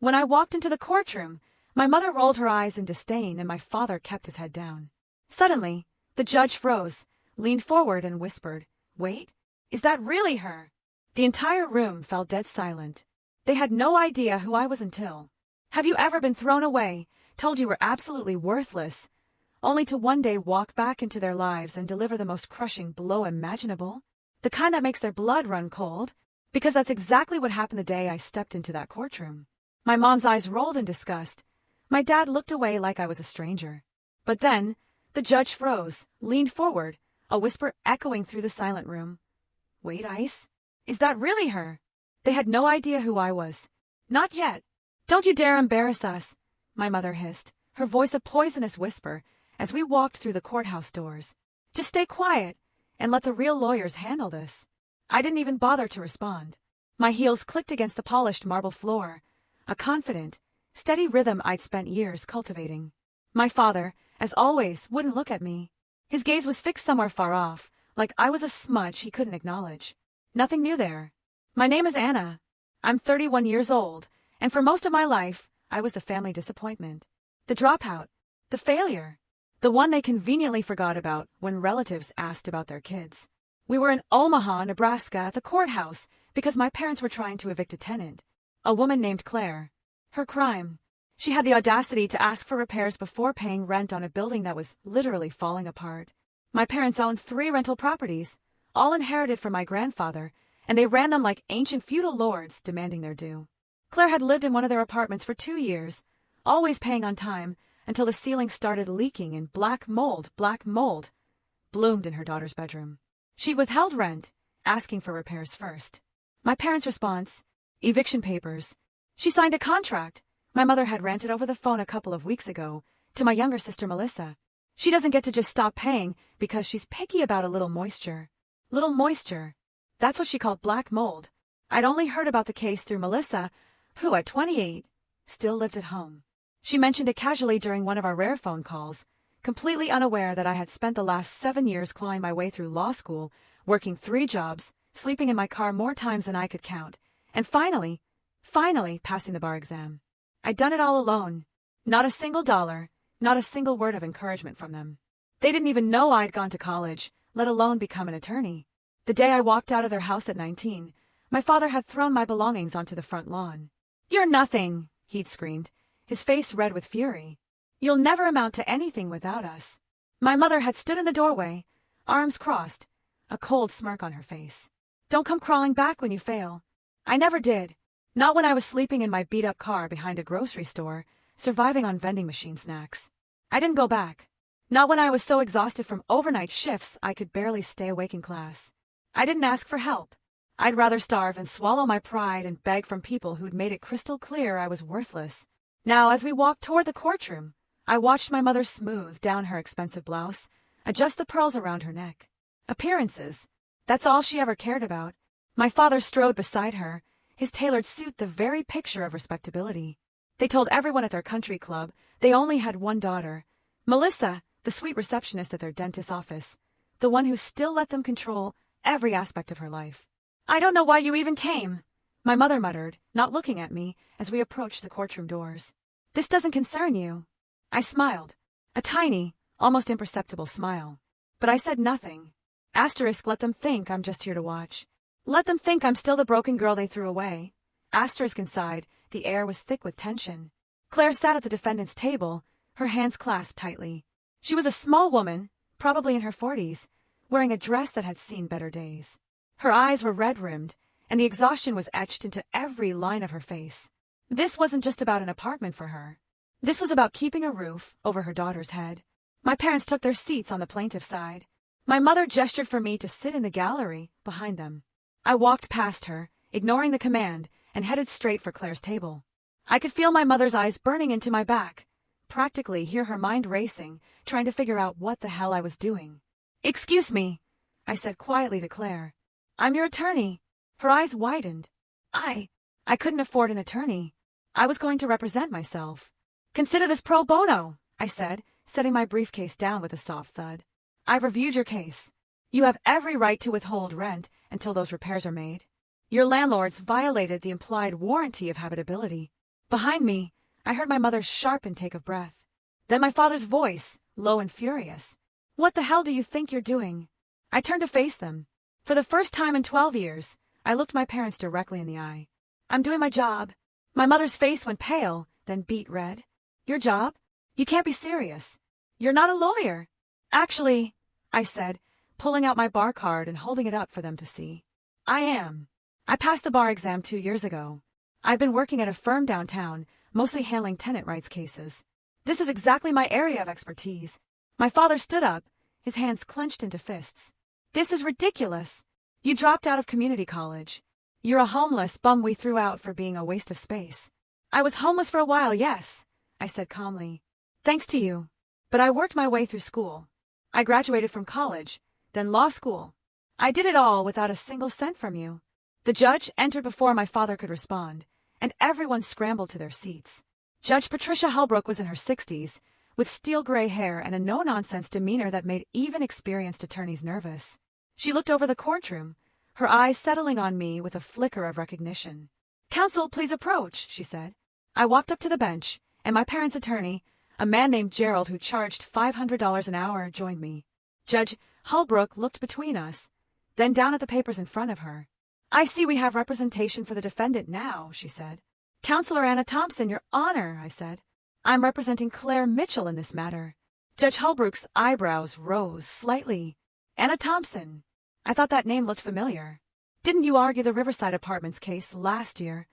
When I walked into the courtroom, my mother rolled her eyes in disdain and my father kept his head down. Suddenly, the judge froze, leaned forward and whispered, "Wait, is that really her?" The entire room fell dead silent. They had no idea who I was until. Have you ever been thrown away, told you were absolutely worthless, only to one day walk back into their lives and deliver the most crushing blow imaginable? The kind that makes their blood run cold? Because that's exactly what happened the day I stepped into that courtroom. My mom's eyes rolled in disgust. My dad looked away like I was a stranger. But then, the judge froze, leaned forward, a whisper echoing through the silent room. "Wait, Ice? Is that really her?" They had no idea who I was. "Not yet. Don't you dare embarrass us," my mother hissed, her voice a poisonous whisper, as we walked through the courthouse doors. "Just stay quiet and let the real lawyers handle this." I didn't even bother to respond. My heels clicked against the polished marble floor, a confident, steady rhythm I'd spent years cultivating. My father, as always, wouldn't look at me. His gaze was fixed somewhere far off, like I was a smudge he couldn't acknowledge. Nothing new there. "My name is Anna. I'm 31 years old, and for most of my life, I was the family disappointment. The dropout. The failure. The one they conveniently forgot about when relatives asked about their kids. We were in Omaha, Nebraska at the courthouse because my parents were trying to evict a tenant, a woman named Claire. Her crime. She had the audacity to ask for repairs before paying rent on a building that was literally falling apart. My parents owned 3 rental properties, all inherited from my grandfather, and they ran them like ancient feudal lords demanding their due. Claire had lived in one of their apartments for 2 years, always paying on time, until the ceiling started leaking and black mold, bloomed in her daughter's bedroom. She withheld rent, asking for repairs first. My parents' response? Eviction papers. She signed a contract. My mother had ranted over the phone a couple of weeks ago to my younger sister Melissa. She doesn't get to just stop paying because she's picky about a little moisture. Little moisture. That's what she called black mold. I'd only heard about the case through Melissa, who at 28, still lived at home. She mentioned it casually during one of our rare phone calls, completely unaware that I had spent the last 7 years clawing my way through law school, working 3 jobs, sleeping in my car more times than I could count, and finally passing the bar exam. I'd done it all alone. Not a single dollar, not a single word of encouragement from them. They didn't even know I'd gone to college, let alone become an attorney. The day I walked out of their house at 19, my father had thrown my belongings onto the front lawn. "You're nothing," he'd screamed, his face red with fury. "You'll never amount to anything without us." My mother had stood in the doorway, arms crossed, a cold smirk on her face. "Don't come crawling back when you fail." I never did. Not when I was sleeping in my beat-up car behind a grocery store, surviving on vending machine snacks. I didn't go back. Not when I was so exhausted from overnight shifts I could barely stay awake in class. I didn't ask for help. I'd rather starve than swallow my pride and beg from people who'd made it crystal clear I was worthless. Now, as we walked toward the courtroom, I watched my mother smooth down her expensive blouse, adjust the pearls around her neck. Appearances. That's all she ever cared about. My father strode beside her, his tailored suit the very picture of respectability. They told everyone at their country club they only had one daughter, Melissa, the sweet receptionist at their dentist's office, the one who still let them control every aspect of her life. "I don't know why you even came," my mother muttered, not looking at me as we approached the courtroom doors. "This doesn't concern you." I smiled, a tiny, almost imperceptible smile. But I said nothing. Asterisk, let them think I'm just here to watch. Let them think I'm still the broken girl they threw away. Asterisk inside, the air was thick with tension. Claire sat at the defendant's table, her hands clasped tightly. She was a small woman, probably in her 40s, wearing a dress that had seen better days. Her eyes were red-rimmed, and the exhaustion was etched into every line of her face. This wasn't just about an apartment for her. This was about keeping a roof over her daughter's head. My parents took their seats on the plaintiff's side. My mother gestured for me to sit in the gallery behind them. I walked past her, ignoring the command, and headed straight for Claire's table. I could feel my mother's eyes burning into my back, practically hear her mind racing, trying to figure out what the hell I was doing. "Excuse me," I said quietly to Claire. "I'm your attorney." Her eyes widened. I couldn't afford an attorney. I was going to represent myself. "Consider this pro bono," I said, setting my briefcase down with a soft thud. "I've reviewed your case. You have every right to withhold rent until those repairs are made. Your landlords violated the implied warranty of habitability. Behind me, I heard my mother's sharp intake of breath. Then my father's voice, low and furious. "What the hell do you think you're doing?" I turned to face them. For the first time in 12 years, I looked my parents directly in the eye. "I'm doing my job." My mother's face went pale, then beet red. "Your job? You can't be serious. You're not a lawyer." "Actually," I said, pulling out my bar card and holding it up for them to see. "I am. I passed the bar exam 2 years ago. I've been working at a firm downtown, mostly handling tenant rights cases. This is exactly my area of expertise." My father stood up, his hands clenched into fists. "This is ridiculous. You dropped out of community college. You're a homeless bum we threw out for being a waste of space." "I was homeless for a while, yes," I said calmly. "Thanks to you. But I worked my way through school. I graduated from college, then law school. I did it all without a single cent from you." The judge entered before my father could respond, and everyone scrambled to their seats. Judge Patricia Holbrook was in her 60s, with steel-gray hair and a no-nonsense demeanor that made even experienced attorneys nervous. She looked over the courtroom, her eyes settling on me with a flicker of recognition. "Counsel, please approach," she said. I walked up to the bench, and my parents' attorney, a man named Gerald who charged $500 an hour, joined me. Judge Holbrook looked between us, then down at the papers in front of her. "I see we have representation for the defendant now," she said. "Counselor Anna Thompson, Your Honor," I said. "I'm representing Claire Mitchell in this matter." Judge Holbrook's eyebrows rose slightly. "Anna Thompson. I thought that name looked familiar. Didn't you argue the Riverside Apartments case last year?"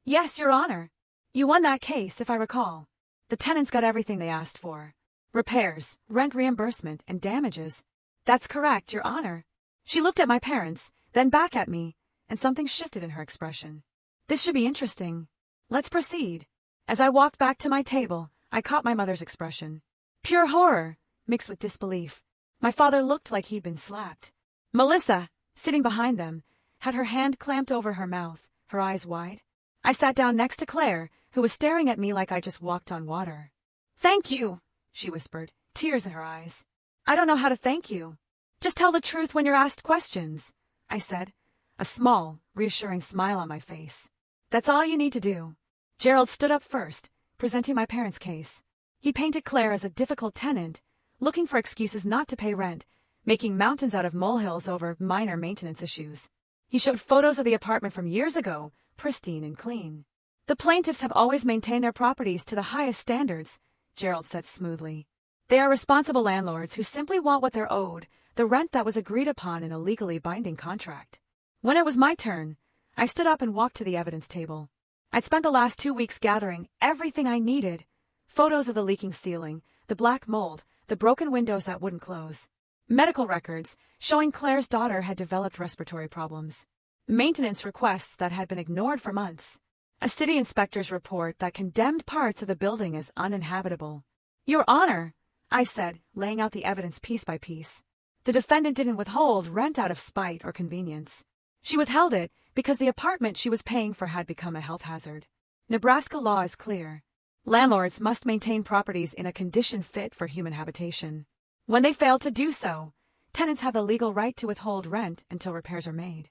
"Yes, Your Honor. You won that case, if I recall. The tenants got everything they asked for. Repairs, rent reimbursement, and damages." "That's correct, Your Honor." She looked at my parents, then back at me, and something shifted in her expression. "This should be interesting. Let's proceed." As I walked back to my table, I caught my mother's expression. Pure horror, mixed with disbelief. My father looked like he'd been slapped. Melissa, sitting behind them, had her hand clamped over her mouth, her eyes wide. I sat down next to Claire, who was staring at me like I just walked on water. "Thank you," she whispered, tears in her eyes. "I don't know how to thank you." "Just tell the truth when you're asked questions," I said, a small, reassuring smile on my face. "That's all you need to do." Gerald stood up first, presenting my parents' case. He painted Claire as a difficult tenant, looking for excuses not to pay rent, making mountains out of molehills over minor maintenance issues. He showed photos of the apartment from years ago, pristine and clean. "The plaintiffs have always maintained their properties to the highest standards," Gerald said smoothly. "They are responsible landlords who simply want what they're owed, the rent that was agreed upon in a legally binding contract." When it was my turn, I stood up and walked to the evidence table. I'd spent the last 2 weeks gathering everything I needed. Photos of the leaking ceiling, the black mold, the broken windows that wouldn't close. Medical records showing Claire's daughter had developed respiratory problems. Maintenance requests that had been ignored for months. A city inspector's report that condemned parts of the building as uninhabitable. "Your Honor," I said, laying out the evidence piece by piece. "The defendant didn't withhold rent out of spite or convenience. She withheld it because the apartment she was paying for had become a health hazard. Nebraska law is clear. Landlords must maintain properties in a condition fit for human habitation. When they fail to do so, tenants have the legal right to withhold rent until repairs are made."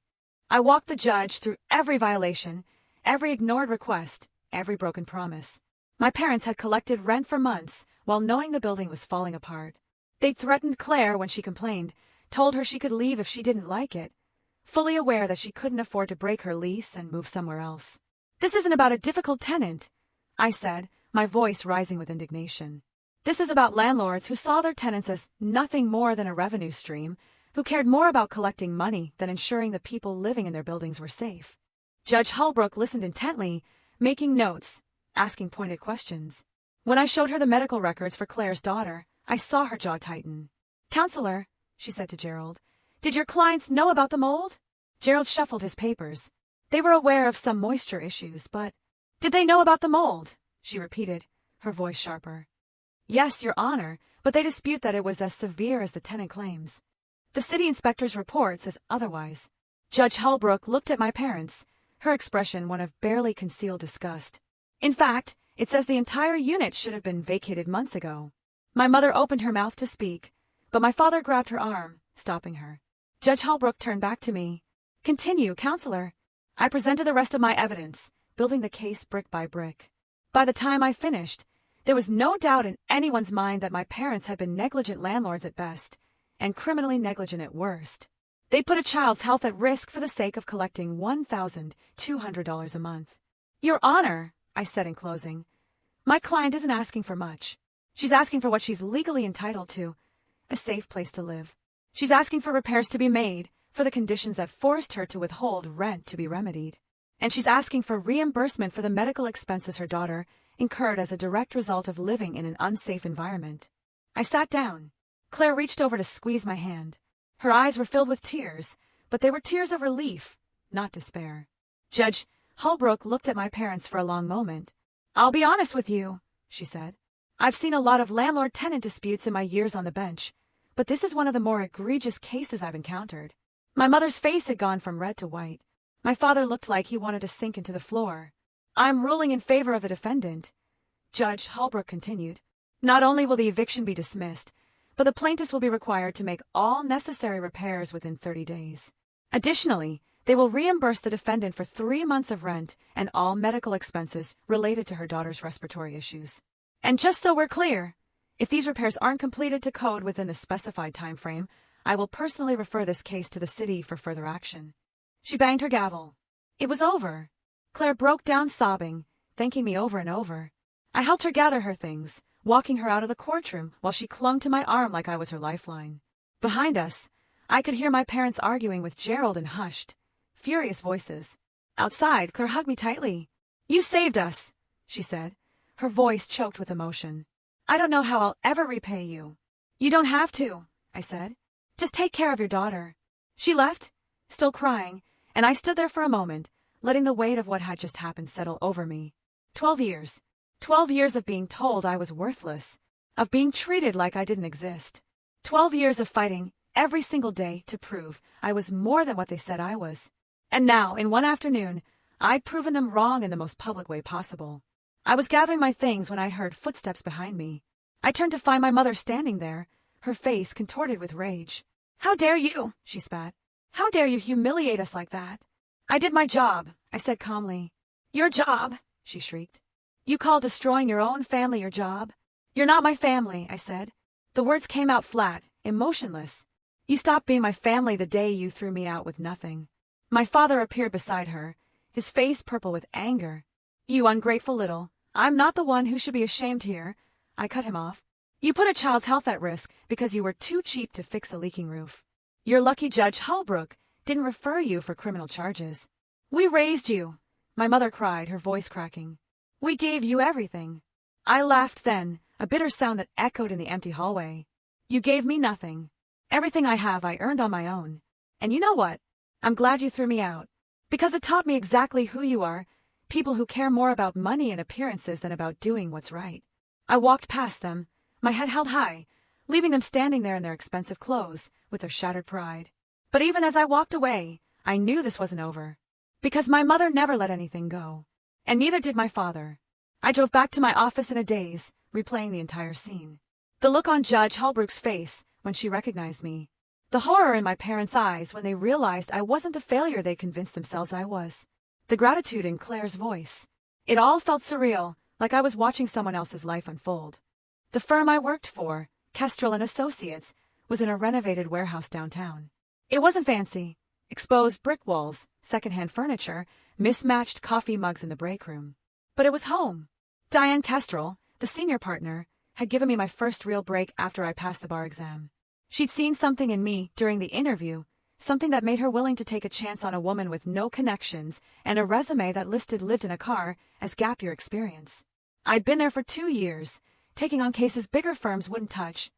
I walked the judge through every violation, every ignored request, every broken promise. My parents had collected rent for months while knowing the building was falling apart. They'd threatened Claire when she complained, told her she could leave if she didn't like it, fully aware that she couldn't afford to break her lease and move somewhere else. "This isn't about a difficult tenant," I said, my voice rising with indignation. "This is about landlords who saw their tenants as nothing more than a revenue stream, who cared more about collecting money than ensuring the people living in their buildings were safe." Judge Holbrook listened intently, making notes, asking pointed questions. When I showed her the medical records for Claire's daughter, I saw her jaw tighten. "Counselor," she said to Gerald, "did your clients know about the mold?" Gerald shuffled his papers. "They were aware of some moisture issues, but—" "Did they know about the mold?" she repeated, her voice sharper. "Yes, Your Honor, but they dispute that it was as severe as the tenant claims. The city inspector's report says otherwise." Judge Holbrook looked at my parents, her expression one of barely concealed disgust. "In fact, it says the entire unit should have been vacated months ago." My mother opened her mouth to speak, but my father grabbed her arm, stopping her. Judge Holbrook turned back to me. "Continue, Counselor." I presented the rest of my evidence, building the case brick by brick. By the time I finished, there was no doubt in anyone's mind that my parents had been negligent landlords at best, and criminally negligent at worst. They'd put a child's health at risk for the sake of collecting $1,200 a month. Your Honor, I said in closing, my client isn't asking for much. She's asking for what she's legally entitled to, a safe place to live. She's asking for repairs to be made, for the conditions that forced her to withhold rent to be remedied. And she's asking for reimbursement for the medical expenses her daughter incurred as a direct result of living in an unsafe environment. I sat down. Claire reached over to squeeze my hand. Her eyes were filled with tears, but they were tears of relief, not despair. Judge Holbrook looked at my parents for a long moment. I'll be honest with you, she said. I've seen a lot of landlord-tenant disputes in my years on the bench, but this is one of the more egregious cases I've encountered. My mother's face had gone from red to white. My father looked like he wanted to sink into the floor. I'm ruling in favor of the defendant, Judge Holbrook continued. Not only will the eviction be dismissed, but the plaintiffs will be required to make all necessary repairs within 30 days. Additionally, they will reimburse the defendant for 3 months of rent and all medical expenses related to her daughter's respiratory issues. And just so we're clear, if these repairs aren't completed to code within the specified time frame, I will personally refer this case to the city for further action. She banged her gavel. It was over. Claire broke down sobbing, thanking me over and over. I helped her gather her things, walking her out of the courtroom while she clung to my arm like I was her lifeline. Behind us, I could hear my parents arguing with Gerald in hushed, furious voices. Outside, Claire hugged me tightly. You saved us, she said, her voice choked with emotion. I don't know how I'll ever repay you. You don't have to, I said. Just take care of your daughter. She left, still crying, and I stood there for a moment, letting the weight of what had just happened settle over me. 12 years. 12 years of being told I was worthless, of being treated like I didn't exist. 12 years of fighting every single day to prove I was more than what they said I was. And now, in one afternoon, I'd proven them wrong in the most public way possible. I was gathering my things when I heard footsteps behind me. I turned to find my mother standing there, her face contorted with rage. How dare you, she spat. How dare you humiliate us like that? I did my job, I said calmly. Your job, she shrieked. You call destroying your own family your job? You're not my family, I said. The words came out flat, emotionless. You stopped being my family the day you threw me out with nothing. My father appeared beside her, his face purple with anger. You ungrateful little. I'm not the one who should be ashamed here. I cut him off. You put a child's health at risk because you were too cheap to fix a leaking roof. You're lucky Judge Holbrook didn't refer you for criminal charges. We raised you, my mother cried, her voice cracking. We gave you everything. I laughed then, a bitter sound that echoed in the empty hallway. You gave me nothing. Everything I have I earned on my own. And you know what? I'm glad you threw me out. Because it taught me exactly who you are, people who care more about money and appearances than about doing what's right. I walked past them, my head held high, leaving them standing there in their expensive clothes, with their shattered pride. But even as I walked away, I knew this wasn't over. Because my mother never let anything go. And neither did my father. I drove back to my office in a daze, replaying the entire scene. The look on Judge Holbrook's face when she recognized me. The horror in my parents' eyes when they realized I wasn't the failure they convinced themselves I was. The gratitude in Claire's voice. It all felt surreal, like I was watching someone else's life unfold. The firm I worked for, Kestrel and Associates, was in a renovated warehouse downtown. It wasn't fancy. Exposed brick walls, secondhand furniture, mismatched coffee mugs in the break room. But it was home. Diane Kestrel, the senior partner, had given me my first real break after I passed the bar exam. She'd seen something in me during the interview, something that made her willing to take a chance on a woman with no connections and a resume that listed lived in a car as gap year experience. I'd been there for 2 years, taking on cases bigger firms wouldn't touch.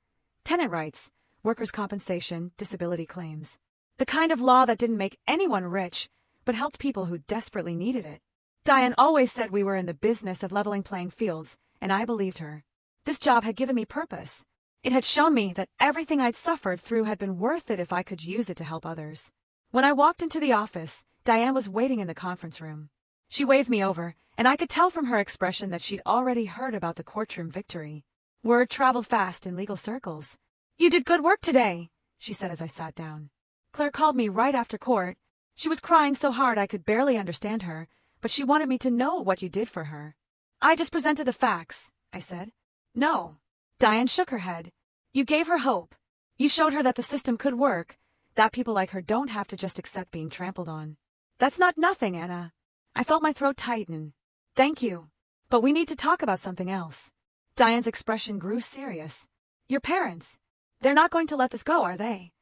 Tenant rights, workers' compensation, disability claims. The kind of law that didn't make anyone rich, but helped people who desperately needed it. Diane always said we were in the business of leveling playing fields, and I believed her. This job had given me purpose. It had shown me that everything I'd suffered through had been worth it if I could use it to help others. When I walked into the office, Diane was waiting in the conference room. She waved me over, and I could tell from her expression that she'd already heard about the courtroom victory. Word traveled fast in legal circles. You did good work today, she said as I sat down. Claire called me right after court. She was crying so hard I could barely understand her, but she wanted me to know what you did for her. I just presented the facts, I said. No. Diane shook her head. You gave her hope. You showed her that the system could work, that people like her don't have to just accept being trampled on. That's not nothing, Anna. I felt my throat tighten. Thank you. But we need to talk about something else. Diane's expression grew serious. Your parents. They're not going to let this go, are they?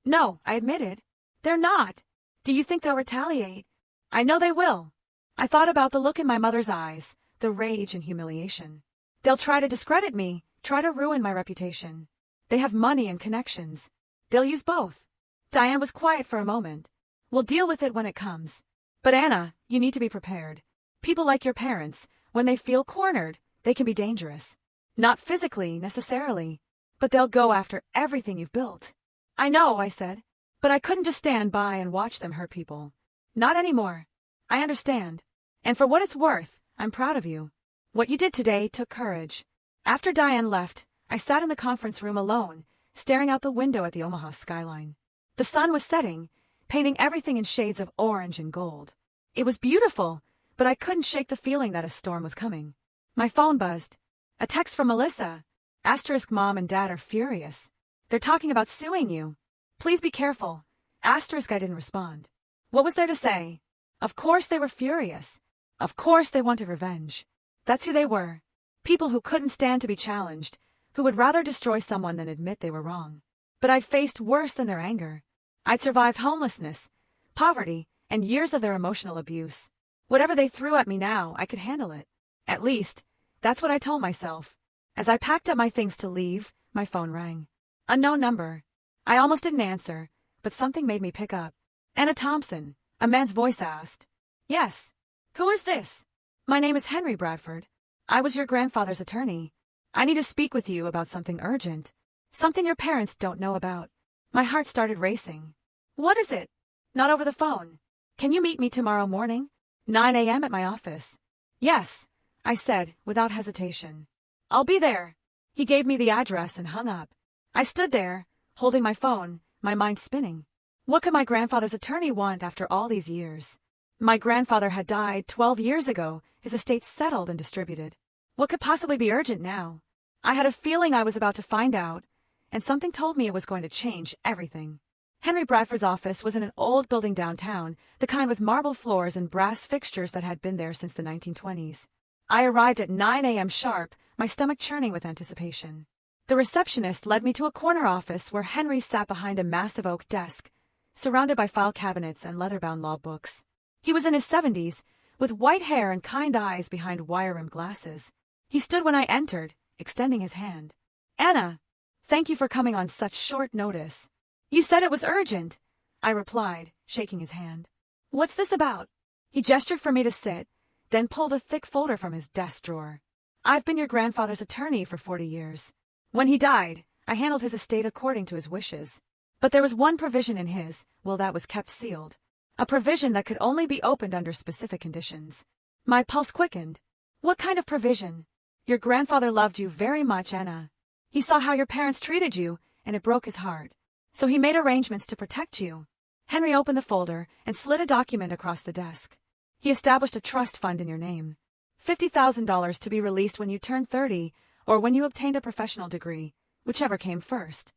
No, I admitted. They're not. Do you think they'll retaliate? I know they will. I thought about the look in my mother's eyes, the rage and humiliation. They'll try to discredit me, try to ruin my reputation. They have money and connections. They'll use both. Diane was quiet for a moment. We'll deal with it when it comes. But Anna, you need to be prepared. People like your parents, when they feel cornered, they can be dangerous. Not physically, necessarily, but they'll go after everything you've built. I know, I said, but I couldn't just stand by and watch them hurt people. Not anymore. I understand. And for what it's worth, I'm proud of you. What you did today took courage. After Diane left, I sat in the conference room alone, staring out the window at the Omaha skyline. The sun was setting, painting everything in shades of orange and gold. It was beautiful, but I couldn't shake the feeling that a storm was coming. My phone buzzed. A text from Melissa. * Mom and Dad are furious. They're talking about suing you. Please be careful. * I didn't respond. What was there to say? Of course they were furious. Of course they wanted revenge. That's who they were. People who couldn't stand to be challenged, who would rather destroy someone than admit they were wrong. But I'd faced worse than their anger. I'd survived homelessness, poverty, and years of their emotional abuse. Whatever they threw at me now, I could handle it. At least, that's what I told myself. As I packed up my things to leave, my phone rang. Unknown number. I almost didn't answer, but something made me pick up. Anna Thompson, a man's voice asked. Yes. Who is this? My name is Henry Bradford. I was your grandfather's attorney. I need to speak with you about something urgent. Something your parents don't know about. My heart started racing. What is it? Not over the phone. Can you meet me tomorrow morning? 9 a.m. at my office. Yes, I said, without hesitation. I'll be there. He gave me the address and hung up. I stood there, holding my phone, my mind spinning. What could my grandfather's attorney want after all these years? My grandfather had died 12 years ago, his estate settled and distributed. What could possibly be urgent now? I had a feeling I was about to find out, and something told me it was going to change everything. Henry Bradford's office was in an old building downtown, the kind with marble floors and brass fixtures that had been there since the 1920s. I arrived at 9 a.m. sharp, my stomach churning with anticipation. The receptionist led me to a corner office where Henry sat behind a massive oak desk, surrounded by file cabinets and leather-bound law books. He was in his 70s, with white hair and kind eyes behind wire-rimmed glasses. He stood when I entered, extending his hand. Anna, thank you for coming on such short notice. You said it was urgent, I replied, shaking his hand. What's this about? He gestured for me to sit, then pulled a thick folder from his desk drawer. I've been your grandfather's attorney for 40 years. When he died, I handled his estate according to his wishes. But there was one provision in his will that was kept sealed. A provision that could only be opened under specific conditions. My pulse quickened. What kind of provision? Your grandfather loved you very much, Anna. He saw how your parents treated you, and it broke his heart. So he made arrangements to protect you. Henry opened the folder and slid a document across the desk. He established a trust fund in your name. $50,000 to be released when you turned 30 or when you obtained a professional degree, whichever came first.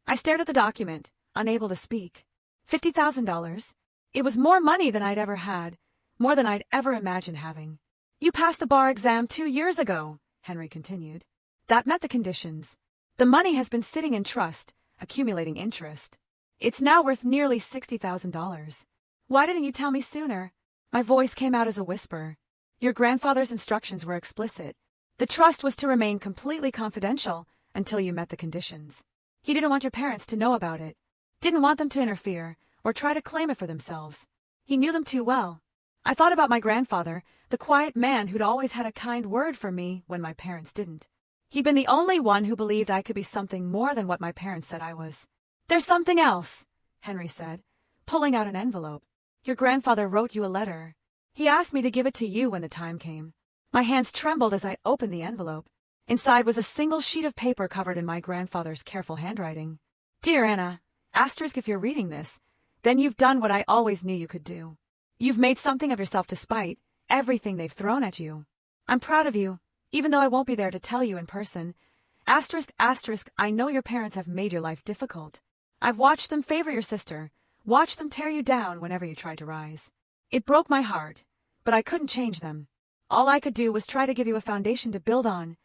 I stared at the document, unable to speak. $50,000? It was more money than I'd ever had, more than I'd ever imagined having. You passed the bar exam 2 years ago, Henry continued. That met the conditions. The money has been sitting in trust, accumulating interest. It's now worth nearly $60,000. Why didn't you tell me sooner? My voice came out as a whisper. Your grandfather's instructions were explicit. The trust was to remain completely confidential until you met the conditions. He didn't want your parents to know about it. Didn't want them to interfere or try to claim it for themselves. He knew them too well. I thought about my grandfather, the quiet man who'd always had a kind word for me when my parents didn't. He'd been the only one who believed I could be something more than what my parents said I was. There's something else, Henry said, pulling out an envelope. Your grandfather wrote you a letter. He asked me to give it to you when the time came. My hands trembled as I opened the envelope. Inside was a single sheet of paper covered in my grandfather's careful handwriting. Dear Anna, if you're reading this, then you've done what I always knew you could do. You've made something of yourself despite everything they've thrown at you. I'm proud of you, even though I won't be there to tell you in person. Asterisk, asterisk, I know your parents have made your life difficult. I've watched them favor your sister, watched them tear you down whenever you tried to rise. It broke my heart, but I couldn't change them. All I could do was try to give you a foundation to build on.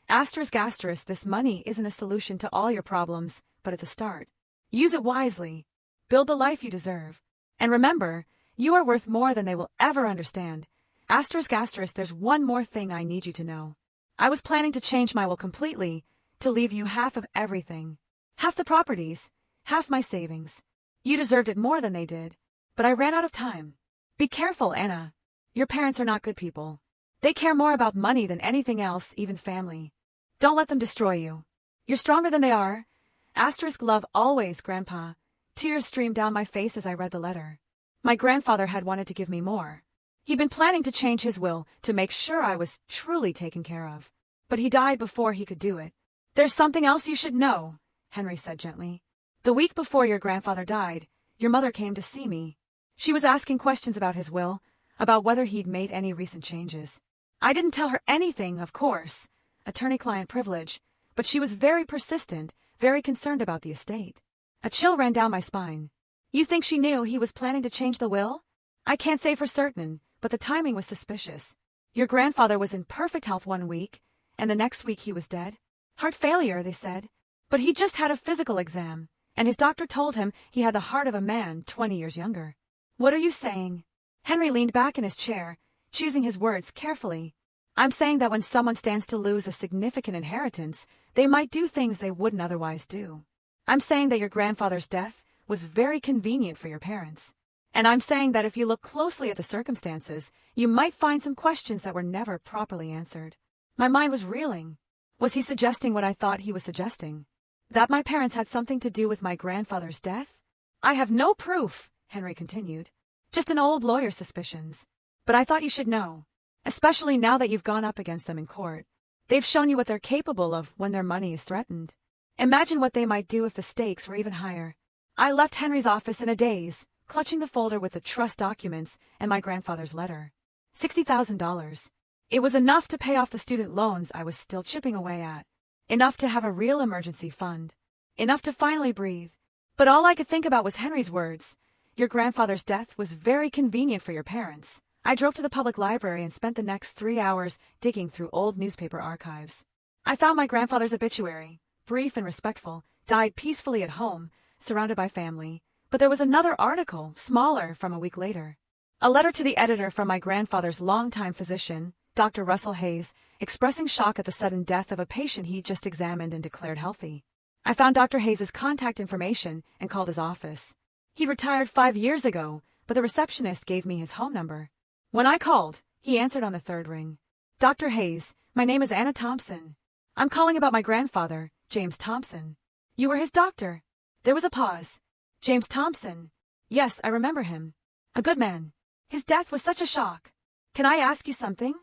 Asterisk, asterisk, this money isn't a solution to all your problems, but it's a start. Use it wisely. Build the life you deserve. And remember, you are worth more than they will ever understand. Asterisk, asterisk, there's one more thing I need you to know. I was planning to change my will completely, to leave you half of everything. Half the properties, half my savings. You deserved it more than they did, but I ran out of time. Be careful, Anna. Your parents are not good people. They care more about money than anything else, even family. Don't let them destroy you. You're stronger than they are. Asterisk, love always, Grandpa. Tears streamed down my face as I read the letter. My grandfather had wanted to give me more. He'd been planning to change his will to make sure I was truly taken care of. But he died before he could do it. There's something else you should know, Henry said gently. The week before your grandfather died, your mother came to see me. She was asking questions about his will, about whether he'd made any recent changes. I didn't tell her anything, of course, attorney-client privilege, but she was very persistent, very concerned about the estate. A chill ran down my spine. You think she knew he was planning to change the will? I can't say for certain, but the timing was suspicious. Your grandfather was in perfect health one week, and the next week he was dead. Heart failure, they said. But he just had a physical exam, and his doctor told him he had the heart of a man 20 years younger. What are you saying? Henry leaned back in his chair, choosing his words carefully. I'm saying that when someone stands to lose a significant inheritance, they might do things they wouldn't otherwise do. I'm saying that your grandfather's death was very convenient for your parents. And I'm saying that if you look closely at the circumstances, you might find some questions that were never properly answered. My mind was reeling. Was he suggesting what I thought he was suggesting? That my parents had something to do with my grandfather's death? I have no proof, Henry continued. Just an old lawyer's suspicions. But I thought you should know, especially now that you've gone up against them in court. They've shown you what they're capable of when their money is threatened. Imagine what they might do if the stakes were even higher. I left Henry's office in a daze, clutching the folder with the trust documents and my grandfather's letter. $60,000. It was enough to pay off the student loans I was still chipping away at. Enough to have a real emergency fund. Enough to finally breathe. But all I could think about was Henry's words. Your grandfather's death was very convenient for your parents. I drove to the public library and spent the next 3 hours digging through old newspaper archives. I found my grandfather's obituary, brief and respectful, died peacefully at home, surrounded by family. But there was another article, smaller, from a week later. A letter to the editor from my grandfather's longtime physician, Dr. Russell Hayes, expressing shock at the sudden death of a patient he'd just examined and declared healthy. I found Dr. Hayes' contact information and called his office. He retired 5 years ago, but the receptionist gave me his home number. When I called, he answered on the third ring. Dr. Hayes, my name is Anna Thompson. I'm calling about my grandfather, James Thompson. You were his doctor. There was a pause. James Thompson. Yes, I remember him. A good man. His death was such a shock. Can I ask you something?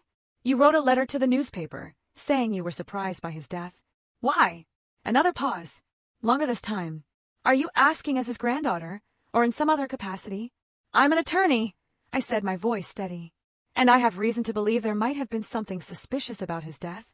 You wrote a letter to the newspaper, saying you were surprised by his death. Why? Another pause. Longer this time. Are you asking as his granddaughter, or in some other capacity? I'm an attorney, I said, my voice steady. And I have reason to believe there might have been something suspicious about his death.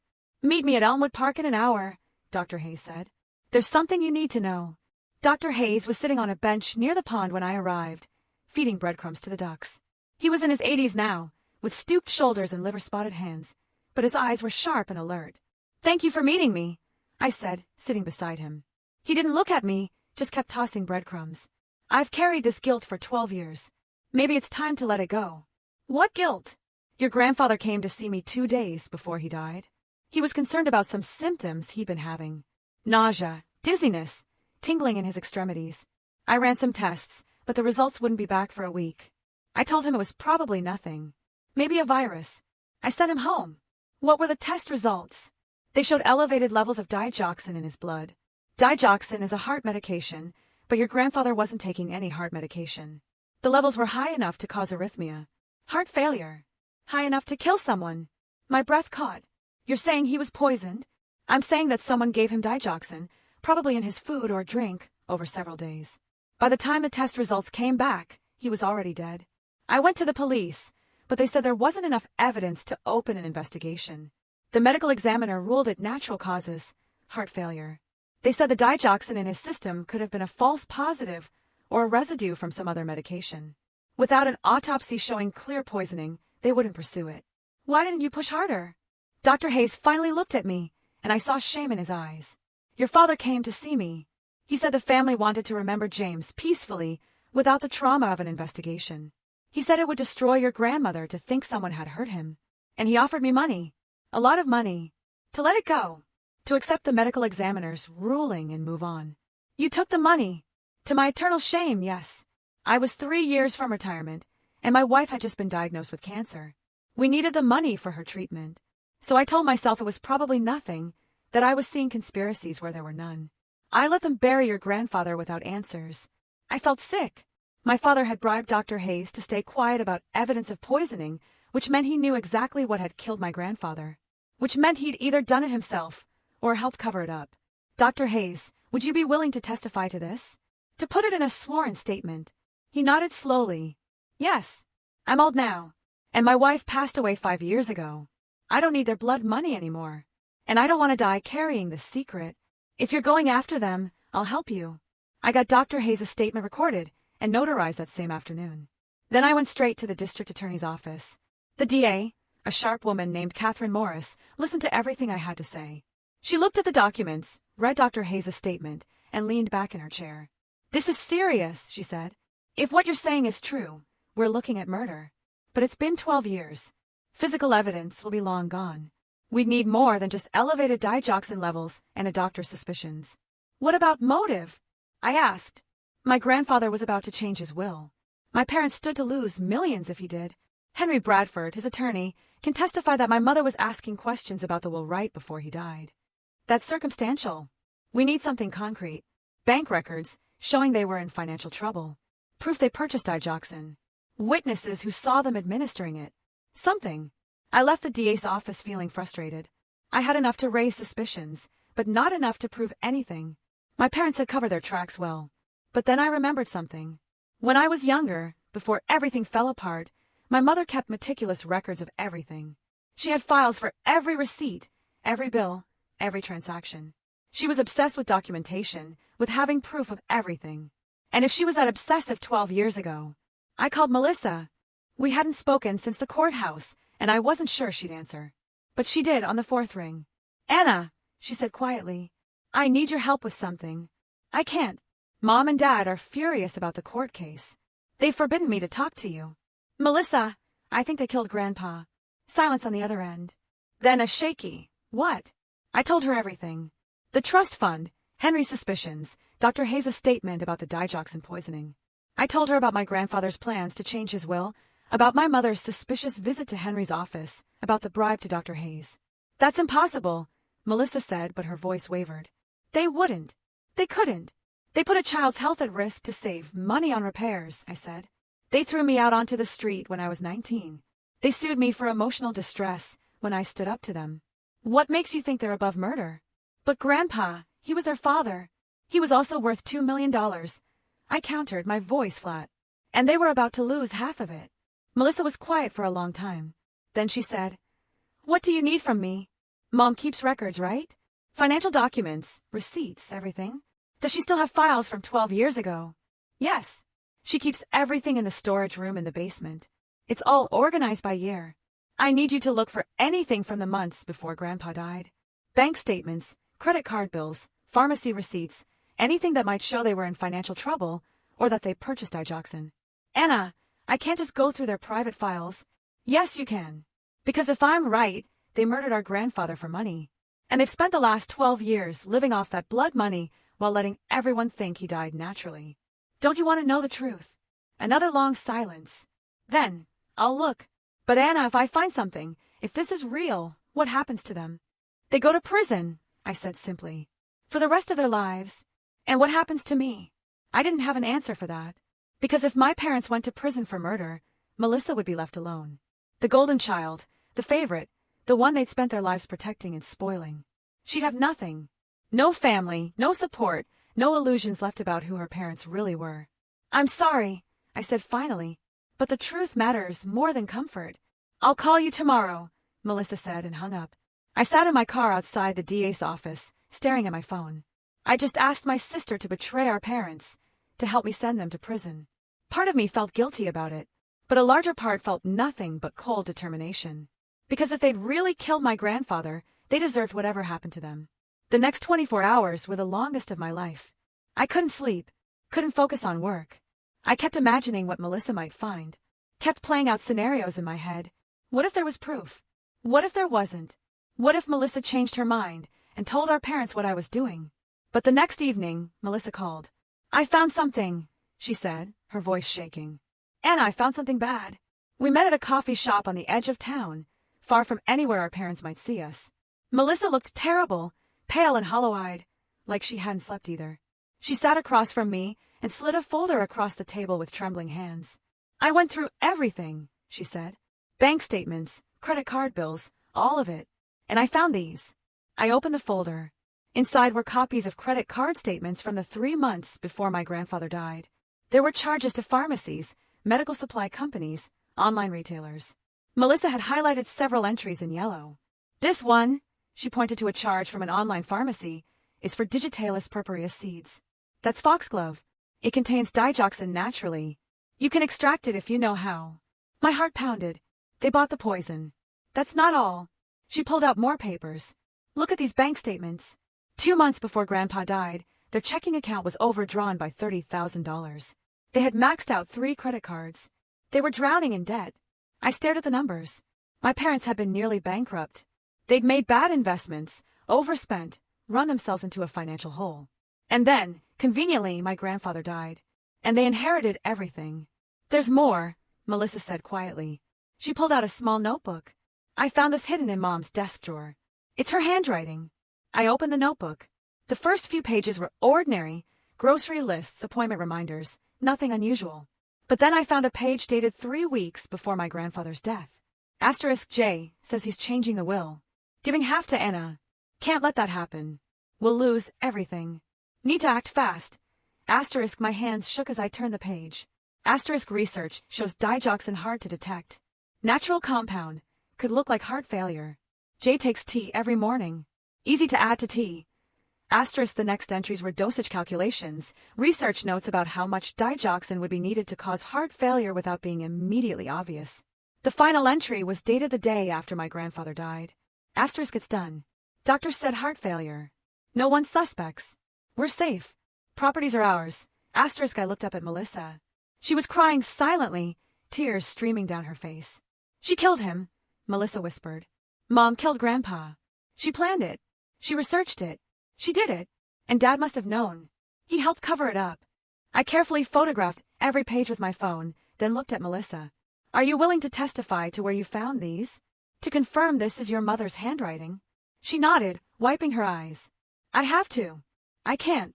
Meet me at Elmwood Park in an hour, Dr. Hayes said. There's something you need to know. Dr. Hayes was sitting on a bench near the pond when I arrived, feeding breadcrumbs to the ducks. He was in his 80s now, with stooped shoulders and liver-spotted hands, but his eyes were sharp and alert. Thank you for meeting me, I said, sitting beside him. He didn't look at me, just kept tossing breadcrumbs. I've carried this guilt for 12 years. Maybe it's time to let it go. What guilt? Your grandfather came to see me 2 days before he died. He was concerned about some symptoms he'd been having. Nausea, dizziness, tingling in his extremities. I ran some tests, but the results wouldn't be back for a week. I told him it was probably nothing. Maybe a virus. I sent him home. What were the test results? They showed elevated levels of digoxin in his blood. Digoxin is a heart medication, but your grandfather wasn't taking any heart medication. The levels were high enough to cause arrhythmia. Heart failure. High enough to kill someone. My breath caught. You're saying he was poisoned? I'm saying that someone gave him digoxin, probably in his food or drink, over several days. By the time the test results came back, he was already dead. I went to the police, but they said there wasn't enough evidence to open an investigation. The medical examiner ruled it natural causes, heart failure. They said the digoxin in his system could have been a false positive or a residue from some other medication. Without an autopsy showing clear poisoning, they wouldn't pursue it. Why didn't you push harder? Dr. Hayes finally looked at me, and I saw shame in his eyes. Your father came to see me. He said the family wanted to remember James peacefully, without the trauma of an investigation. He said it would destroy your grandmother to think someone had hurt him. And he offered me money, a lot of money, to let it go, to accept the medical examiner's ruling and move on. You took the money. To my eternal shame, yes. I was 3 years from retirement, and my wife had just been diagnosed with cancer. We needed the money for her treatment. So I told myself it was probably nothing, that I was seeing conspiracies where there were none. I let them bury your grandfather without answers. I felt sick. My father had bribed Dr. Hayes to stay quiet about evidence of poisoning, which meant he knew exactly what had killed my grandfather. Which meant he'd either done it himself, or helped cover it up. Dr. Hayes, would you be willing to testify to this? To put it in a sworn statement. He nodded slowly. Yes. I'm old now. And my wife passed away 5 years ago. I don't need their blood money anymore. And I don't want to die carrying this secret. If you're going after them, I'll help you. I got Dr. Hayes' statement recorded and notarized that same afternoon. Then I went straight to the district attorney's office. The DA, a sharp woman named Catherine Morris, listened to everything I had to say. She looked at the documents, read Dr. Hayes' statement, and leaned back in her chair. This is serious, she said. If what you're saying is true, we're looking at murder. But it's been 12 years. Physical evidence will be long gone. We'd need more than just elevated digoxin levels and a doctor's suspicions. What about motive? I asked. My grandfather was about to change his will. My parents stood to lose millions if he did. Henry Bradford, his attorney, can testify that my mother was asking questions about the will right before he died. That's circumstantial. We need something concrete. Bank records, showing they were in financial trouble. Proof they purchased digoxin. Witnesses who saw them administering it. Something. I left the DA's office feeling frustrated. I had enough to raise suspicions, but not enough to prove anything. My parents had covered their tracks well. But then I remembered something. When I was younger, before everything fell apart, my mother kept meticulous records of everything. She had files for every receipt, every bill, every transaction. She was obsessed with documentation, with having proof of everything. And if she was that obsessive 12 years ago, I called Melissa. We hadn't spoken since the courthouse, and I wasn't sure she'd answer. But she did on the 4th ring. Anna, she said quietly, I need your help with something. I can't. Mom and Dad are furious about the court case. They've forbidden me to talk to you. Melissa, I think they killed Grandpa. Silence on the other end. Then a shaky, what? I told her everything. The trust fund, Henry's suspicions, Dr. Hayes' statement about the digoxin poisoning. I told her about my grandfather's plans to change his will, about my mother's suspicious visit to Henry's office, about the bribe to Dr. Hayes. That's impossible, Melissa said, but her voice wavered. They wouldn't. They couldn't. They put a child's health at risk to save money on repairs, I said. They threw me out onto the street when I was 19. They sued me for emotional distress when I stood up to them. What makes you think they're above murder? But Grandpa, he was their father. He was also worth $2 million. I countered, my voice flat. And they were about to lose half of it. Melissa was quiet for a long time. Then she said, What do you need from me? Mom keeps records, right? Financial documents, receipts, everything. Does she still have files from 12 years ago? Yes. She keeps everything in the storage room in the basement. It's all organized by year. I need you to look for anything from the months before Grandpa died. Bank statements, credit card bills, pharmacy receipts, anything that might show they were in financial trouble or that they purchased digoxin. Anna, I can't just go through their private files. Yes, you can. Because if I'm right, they murdered our grandfather for money. And they've spent the last 12 years living off that blood money while letting everyone think he died naturally. Don't you want to know the truth? Another long silence. Then, I'll look. But Anna, if I find something, if this is real, what happens to them? They go to prison, I said simply. For the rest of their lives. And what happens to me? I didn't have an answer for that. Because if my parents went to prison for murder, Melissa would be left alone. The golden child, the favorite, the one they'd spent their lives protecting and spoiling. She'd have nothing. No family, no support, no illusions left about who her parents really were. I'm sorry, I said finally, But the truth matters more than comfort. I'll call you tomorrow, Melissa said and hung up. I sat in my car outside the DA's office, staring at my phone. I just asked my sister to betray our parents, to help me send them to prison. Part of me felt guilty about it, but a larger part felt nothing but cold determination. Because if they'd really killed my grandfather, they deserved whatever happened to them. The next 24 hours were the longest of my life. I couldn't sleep, couldn't focus on work. I kept imagining what Melissa might find, kept playing out scenarios in my head. What if there was proof? What if there wasn't? What if Melissa changed her mind and told our parents what I was doing? But the next evening, Melissa called. I found something, she said, her voice shaking. Anna, I found something bad. We met at a coffee shop on the edge of town, far from anywhere our parents might see us. Melissa looked terrible, pale and hollow-eyed, like she hadn't slept either. She sat across from me and slid a folder across the table with trembling hands. I went through everything, she said. Bank statements, credit card bills, all of it. And I found these. I opened the folder. Inside were copies of credit card statements from the 3 months before my grandfather died. There were charges to pharmacies, medical supply companies, online retailers. Melissa had highlighted several entries in yellow. This one, she pointed to a charge from an online pharmacy, is for Digitalis purpureus seeds. That's foxglove. It contains digoxin naturally. You can extract it if you know how. My heart pounded. They bought the poison. That's not all. She pulled out more papers. Look at these bank statements. 2 months before Grandpa died, their checking account was overdrawn by $30,000. They had maxed out 3 credit cards. They were drowning in debt. I stared at the numbers. My parents had been nearly bankrupt. They'd made bad investments, overspent, run themselves into a financial hole. And then, conveniently, my grandfather died. And they inherited everything. There's more, Melissa said quietly. She pulled out a small notebook. I found this hidden in Mom's desk drawer. It's her handwriting. I opened the notebook. The first few pages were ordinary, grocery lists, appointment reminders, nothing unusual. But then I found a page dated 3 weeks before my grandfather's death. *J says he's changing the will. Giving half to Anna. Can't let that happen. We'll lose everything. Need to act fast. My hands shook as I turned the page. Research shows digoxin hard to detect. Natural compound. Could look like heart failure. J takes tea every morning. Easy to add to tea. The next entries were dosage calculations, research notes about how much digoxin would be needed to cause heart failure without being immediately obvious. The final entry was dated the day after my grandfather died. It's done. Doctor said heart failure. No one suspects. We're safe. Properties are ours. I looked up at Melissa. She was crying silently, tears streaming down her face. She killed him, Melissa whispered. Mom killed Grandpa. She planned it. She researched it. She did it. And Dad must have known. He helped cover it up. I carefully photographed every page with my phone, then looked at Melissa. Are you willing to testify to where you found these? To confirm this is your mother's handwriting? She nodded, wiping her eyes. I have to. I can't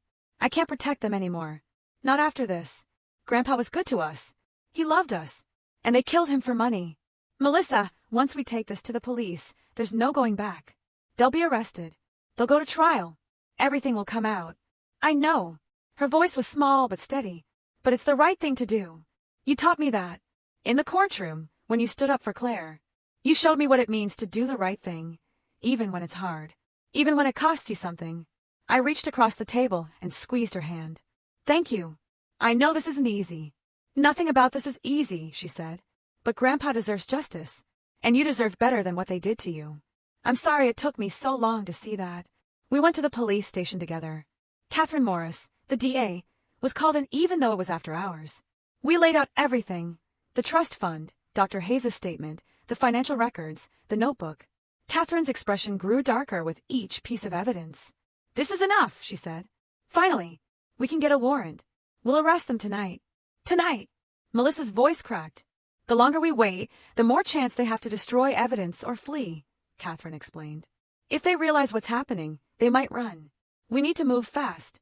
protect them anymore. Not after this. Grandpa was good to us. He loved us. And they killed him for money. Melissa, once we take this to the police, there's no going back. They'll be arrested. They'll go to trial. Everything will come out. I know. Her voice was small but steady. But it's the right thing to do. You taught me that. In the courtroom, when you stood up for Claire. You showed me what it means to do the right thing, even when it's hard. Even when it costs you something. I reached across the table and squeezed her hand. Thank you. I know this isn't easy. Nothing about this is easy, she said. But Grandpa deserves justice. And you deserve better than what they did to you. I'm sorry it took me so long to see that. We went to the police station together. Catherine Morris, the DA, was called in even though it was after hours. We laid out everything. The trust fund, Dr. Hayes' statement, the financial records, the notebook. Catherine's expression grew darker with each piece of evidence. This is enough, she said. Finally, we can get a warrant. We'll arrest them tonight. Tonight. Melissa's voice cracked. The longer we wait, the more chance they have to destroy evidence or flee, Catherine explained. If they realize what's happening, they might run. We need to move fast.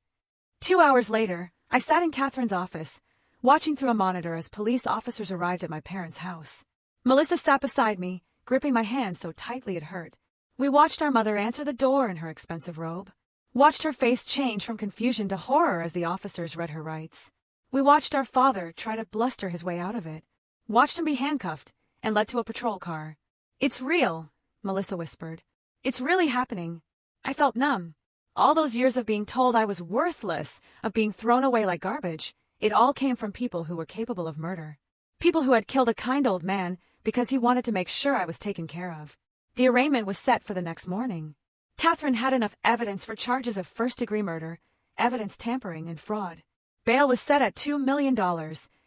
2 hours later, I sat in Catherine's office, watching through a monitor as police officers arrived at my parents' house. Melissa sat beside me, gripping my hand so tightly it hurt. We watched our mother answer the door in her expensive robe. Watched her face change from confusion to horror as the officers read her rights. We watched our father try to bluster his way out of it. watched him be handcuffed, and led to a patrol car. "It's real," Melissa whispered. "It's really happening." I felt numb. All those years of being told I was worthless, of being thrown away like garbage, it all came from people who were capable of murder. People who had killed a kind old man because he wanted to make sure I was taken care of. The arraignment was set for the next morning. Catherine had enough evidence for charges of first-degree murder, evidence tampering, and fraud. Bail was set at $2 million,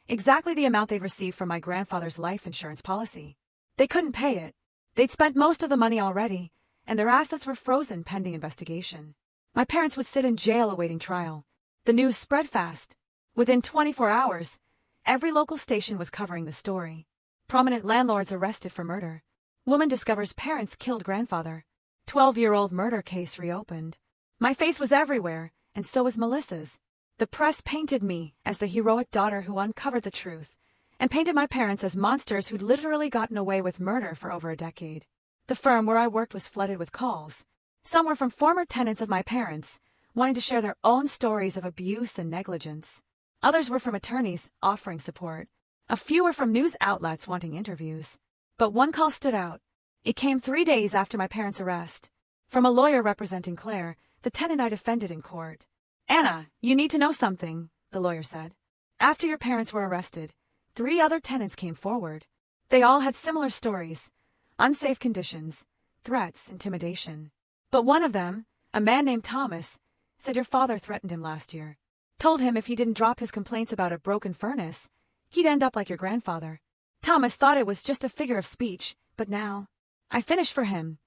exactly the amount they'd received from my grandfather's life insurance policy. They couldn't pay it. They'd spent most of the money already, and their assets were frozen pending investigation. My parents would sit in jail awaiting trial. The news spread fast. Within 24 hours, every local station was covering the story. Prominent landlords arrested for murder. Woman discovers parents killed grandfather. 12-year-old murder case reopened. My face was everywhere, and so was Melissa's. The press painted me as the heroic daughter who uncovered the truth, and painted my parents as monsters who'd literally gotten away with murder for over a decade. The firm where I worked was flooded with calls. Some were from former tenants of my parents, wanting to share their own stories of abuse and negligence. Others were from attorneys offering support. A few were from news outlets wanting interviews. But one call stood out. It came 3 days after my parents' arrest. From a lawyer representing Claire, the tenant I defended in court. "Anna, you need to know something," the lawyer said. "After your parents were arrested, 3 other tenants came forward. They all had similar stories. Unsafe conditions, threats, intimidation. But one of them, a man named Thomas, said your father threatened him last year. Told him if he didn't drop his complaints about a broken furnace, he'd end up like your grandfather. Thomas thought it was just a figure of speech, but now, I finished for him."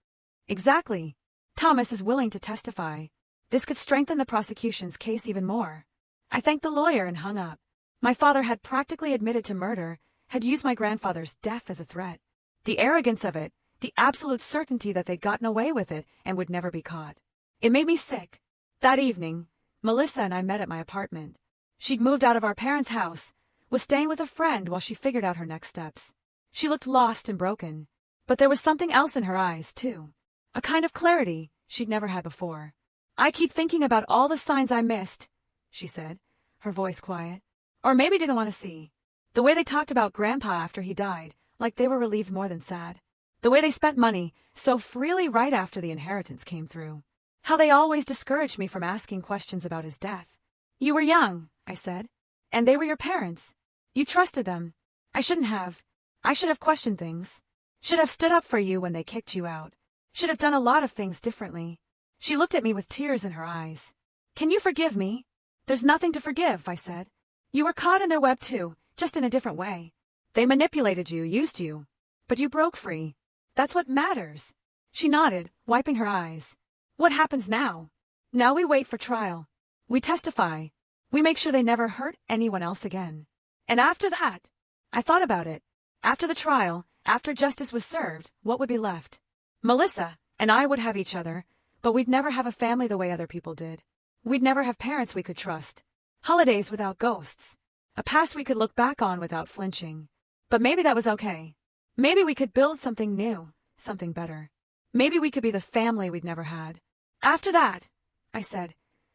"Exactly. Thomas is willing to testify. This could strengthen the prosecution's case even more." I thanked the lawyer and hung up. My father had practically admitted to murder, had used my grandfather's death as a threat. The arrogance of it, the absolute certainty that they'd gotten away with it and would never be caught. It made me sick. That evening, Melissa and I met at my apartment. She'd moved out of our parents' house, was staying with a friend while she figured out her next steps. She looked lost and broken, but there was something else in her eyes, too. A kind of clarity she'd never had before. "I keep thinking about all the signs I missed," she said, her voice quiet. "Or maybe didn't want to see. The way they talked about Grandpa after he died, like they were relieved more than sad. The way they spent money so freely right after the inheritance came through. How they always discouraged me from asking questions about his death. You were young," I said, "and they were your parents. You trusted them. I shouldn't have. I should have questioned things. Should have stood up for you when they kicked you out. Should have done a lot of things differently." She looked at me with tears in her eyes. "Can you forgive me?" "There's nothing to forgive," I said. "You were caught in their web too, just in a different way. They manipulated you, used you. But you broke free. That's what matters." She nodded, wiping her eyes. "What happens now?" "Now we wait for trial. We testify. We make sure they never hurt anyone else again. And after that," I thought about it. "After the trial, after justice was served, what would be left? Melissa and I would have each other, but we'd never have a family the way other people did. We'd never have parents we could trust. Holidays without ghosts. A past we could look back on without flinching. But maybe that was okay. Maybe we could build something new, something better. Maybe we could be the family we'd never had. After that," I said,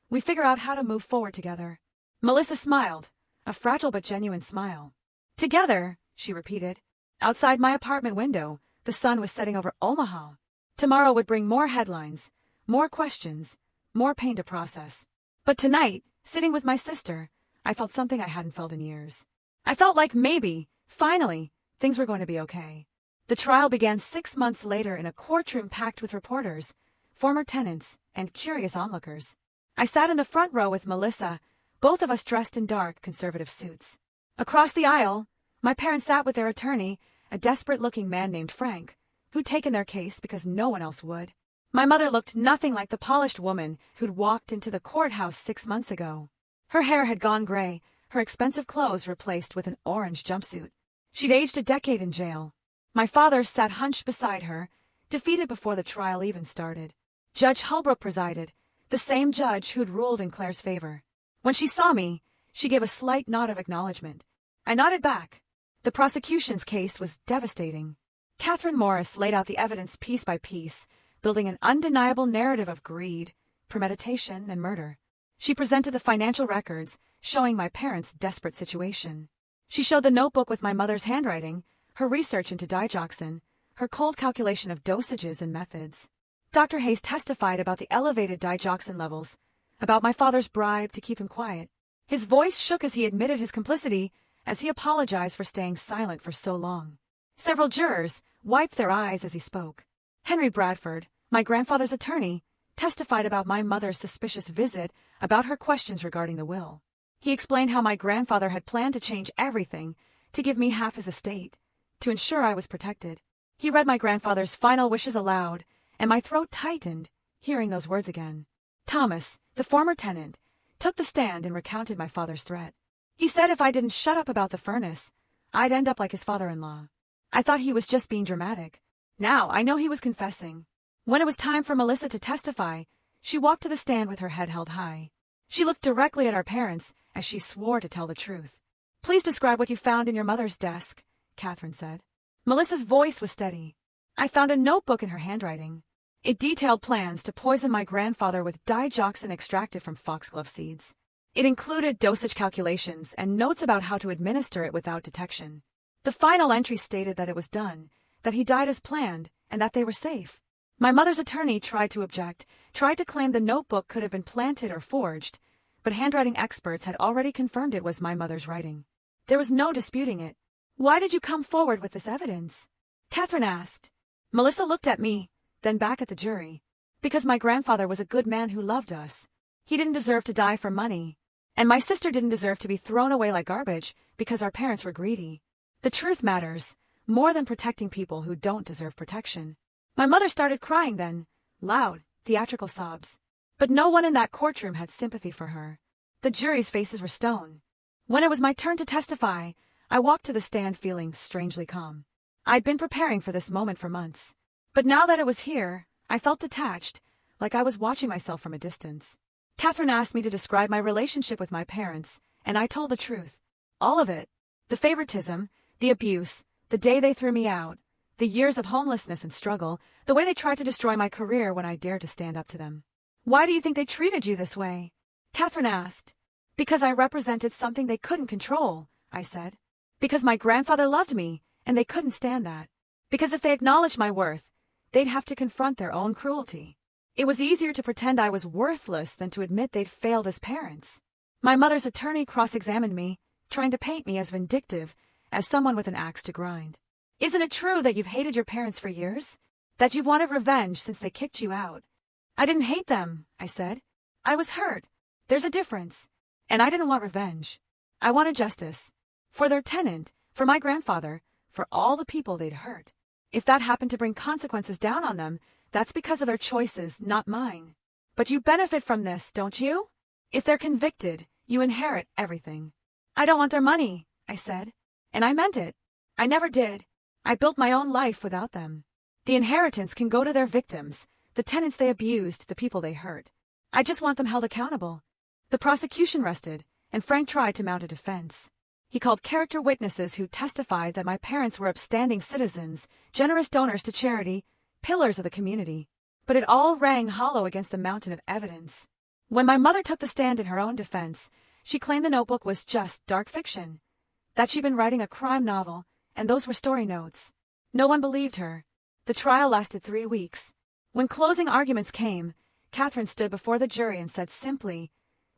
"we figure out how to move forward together." Melissa smiled, a fragile but genuine smile. "Together," she repeated. Outside my apartment window, the sun was setting over Omaha. Tomorrow would bring more headlines, more questions, more pain to process. But tonight, sitting with my sister, I felt something I hadn't felt in years. I felt like maybe, finally, things were going to be okay. The trial began 6 months later in a courtroom packed with reporters, former tenants, and curious onlookers. I sat in the front row with Melissa, both of us dressed in dark, conservative suits. Across the aisle, my parents sat with their attorney, a desperate-looking man named Frank, who'd taken their case because no one else would. My mother looked nothing like the polished woman who'd walked into the courthouse 6 months ago. Her hair had gone gray, her expensive clothes replaced with an orange jumpsuit. She'd aged a decade in jail. My father sat hunched beside her, defeated before the trial even started. Judge Holbrook presided, the same judge who'd ruled in Claire's favor. When she saw me, she gave a slight nod of acknowledgement. I nodded back. The prosecution's case was devastating. Catherine Morris laid out the evidence piece by piece, building an undeniable narrative of greed, premeditation, and murder. She presented the financial records, showing my parents' desperate situation. She showed the notebook with my mother's handwriting, her research into digoxin, her cold calculation of dosages and methods. Dr. Hayes testified about the elevated digoxin levels, about my father's bribe to keep him quiet. His voice shook as he admitted his complicity, as he apologized for staying silent for so long. Several jurors wiped their eyes as he spoke. Henry Bradford, my grandfather's attorney, testified about my mother's suspicious visit, about her questions regarding the will. He explained how my grandfather had planned to change everything, to give me half his estate, to ensure I was protected. He read my grandfather's final wishes aloud, and my throat tightened, hearing those words again. Thomas, the former tenant, took the stand and recounted my father's threat. He said if I didn't shut up about the furnace, I'd end up like his father-in-law. I thought he was just being dramatic. Now I know he was confessing. When it was time for Melissa to testify, she walked to the stand with her head held high. She looked directly at our parents as she swore to tell the truth. Please describe what you found in your mother's desk, Catherine said. Melissa's voice was steady. I found a notebook in her handwriting. It detailed plans to poison my grandfather with digoxin extracted from foxglove seeds. It included dosage calculations and notes about how to administer it without detection. The final entry stated that it was done, that he died as planned, and that they were safe. My mother's attorney tried to object, tried to claim the notebook could have been planted or forged, but handwriting experts had already confirmed it was my mother's writing. There was no disputing it. Why did you come forward with this evidence? Catherine asked. Melissa looked at me, then back at the jury. Because my grandfather was a good man who loved us. He didn't deserve to die for money. And my sister didn't deserve to be thrown away like garbage because our parents were greedy. The truth matters, more than protecting people who don't deserve protection. My mother started crying then, loud, theatrical sobs. But no one in that courtroom had sympathy for her. The jury's faces were stone. When it was my turn to testify, I walked to the stand feeling strangely calm. I'd been preparing for this moment for months. But now that it was here, I felt detached, like I was watching myself from a distance. Catherine asked me to describe my relationship with my parents, and I told the truth. All of it. The favoritism, the abuse, the day they threw me out, the years of homelessness and struggle, the way they tried to destroy my career when I dared to stand up to them. Why do you think they treated you this way? Catherine asked. Because I represented something they couldn't control, I said. Because my grandfather loved me, and they couldn't stand that. Because if they acknowledged my worth, they'd have to confront their own cruelty. It was easier to pretend I was worthless than to admit they'd failed as parents. My mother's attorney cross-examined me, trying to paint me as vindictive, as someone with an axe to grind. Isn't it true that you've hated your parents for years? That you've wanted revenge since they kicked you out? I didn't hate them, I said. I was hurt. There's a difference. And I didn't want revenge. I wanted justice. For their tenant, for my grandfather, for all the people they'd hurt. If that happened to bring consequences down on them, that's because of their choices, not mine. But you benefit from this, don't you? If they're convicted, you inherit everything. I don't want their money, I said. And I meant it. I never did. I built my own life without them. The inheritance can go to their victims, the tenants they abused, the people they hurt. I just want them held accountable. The prosecution rested, and Frank tried to mount a defense. He called character witnesses who testified that my parents were upstanding citizens, generous donors to charity, pillars of the community. But it all rang hollow against the mountain of evidence. When my mother took the stand in her own defense, she claimed the notebook was just dark fiction, that she'd been writing a crime novel, and those were story notes. No one believed her. The trial lasted 3 weeks. When closing arguments came, Catherine stood before the jury and said simply,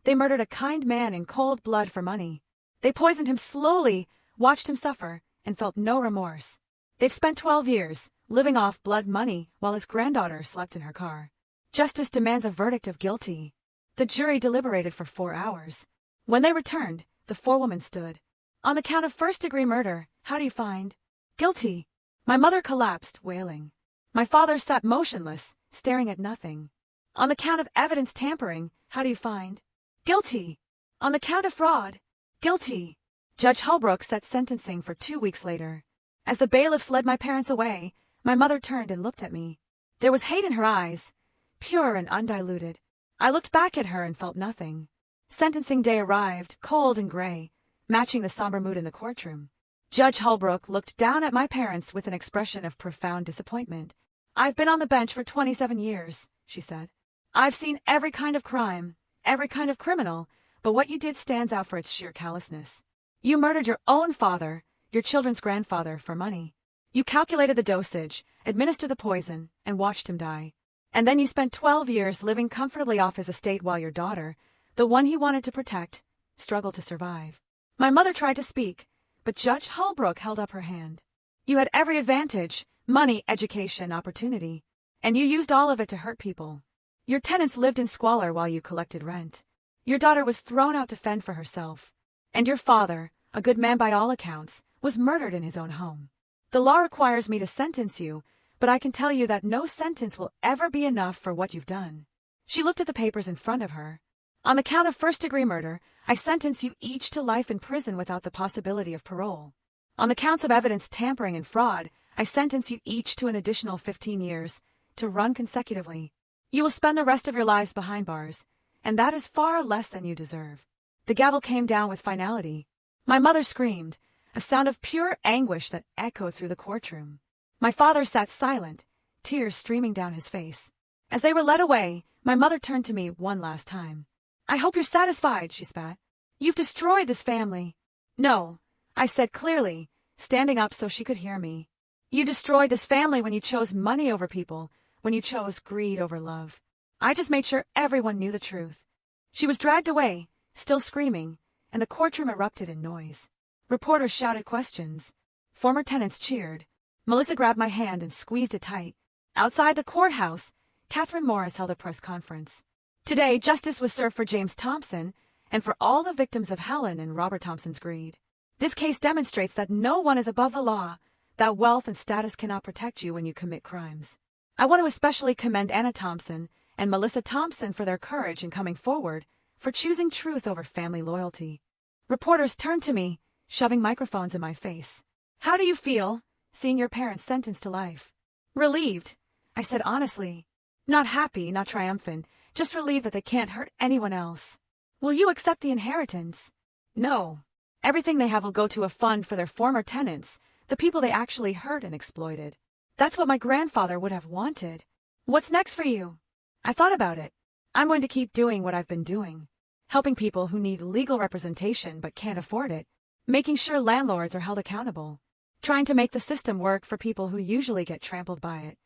"They murdered a kind man in cold blood for money. They poisoned him slowly, watched him suffer, and felt no remorse. They've spent 12 years, living off blood money while his granddaughter slept in her car. Justice demands a verdict of guilty." The jury deliberated for 4 hours. When they returned, the forewoman stood. "On the count of first-degree murder, how do you find?" "Guilty." My mother collapsed, wailing. My father sat motionless, staring at nothing. "On the count of evidence tampering, how do you find?" "Guilty." "On the count of fraud?" "Guilty." Judge Holbrook set sentencing for 2 weeks later. As the bailiffs led my parents away, my mother turned and looked at me. There was hate in her eyes, pure and undiluted. I looked back at her and felt nothing. Sentencing day arrived, cold and gray, matching the somber mood in the courtroom. Judge Holbrook looked down at my parents with an expression of profound disappointment. "I've been on the bench for 27 years, she said. "I've seen every kind of crime, every kind of criminal, but what you did stands out for its sheer callousness. You murdered your own father, your children's grandfather, for money. You calculated the dosage, administered the poison, and watched him die. And then you spent 12 years living comfortably off his estate while your daughter, the one he wanted to protect, struggled to survive. My mother tried to speak, but Judge Holbrook held up her hand. You had every advantage, money, education, opportunity. And you used all of it to hurt people. Your tenants lived in squalor while you collected rent. Your daughter was thrown out to fend for herself. And your father, a good man by all accounts, was murdered in his own home. The law requires me to sentence you, but I can tell you that no sentence will ever be enough for what you've done. She looked at the papers in front of her. On the count of first-degree murder, I sentence you each to life in prison without the possibility of parole. On the counts of evidence tampering and fraud, I sentence you each to an additional 15 years, to run consecutively. You will spend the rest of your lives behind bars, and that is far less than you deserve. The gavel came down with finality. My mother screamed, a sound of pure anguish that echoed through the courtroom. My father sat silent, tears streaming down his face. As they were led away, my mother turned to me one last time. I hope you're satisfied, she spat. You've destroyed this family. No, I said clearly, standing up so she could hear me. You destroyed this family when you chose money over people, when you chose greed over love. I just made sure everyone knew the truth. She was dragged away, still screaming, and the courtroom erupted in noise. Reporters shouted questions. Former tenants cheered. Melissa grabbed my hand and squeezed it tight. Outside the courthouse, Catherine Morris held a press conference. Today, justice was served for James Thompson and for all the victims of Helen and Robert Thompson's greed. This case demonstrates that no one is above the law, that wealth and status cannot protect you when you commit crimes. I want to especially commend Anna Thompson and Melissa Thompson for their courage in coming forward, for choosing truth over family loyalty. Reporters turned to me, shoving microphones in my face. How do you feel, seeing your parents sentenced to life? Relieved, I said honestly. Not happy, not triumphant, just relieved that they can't hurt anyone else. Will you accept the inheritance? No. Everything they have will go to a fund for their former tenants, the people they actually hurt and exploited. That's what my grandfather would have wanted. What's next for you? I thought about it. I'm going to keep doing what I've been doing. Helping people who need legal representation but can't afford it. Making sure landlords are held accountable. Trying to make the system work for people who usually get trampled by it.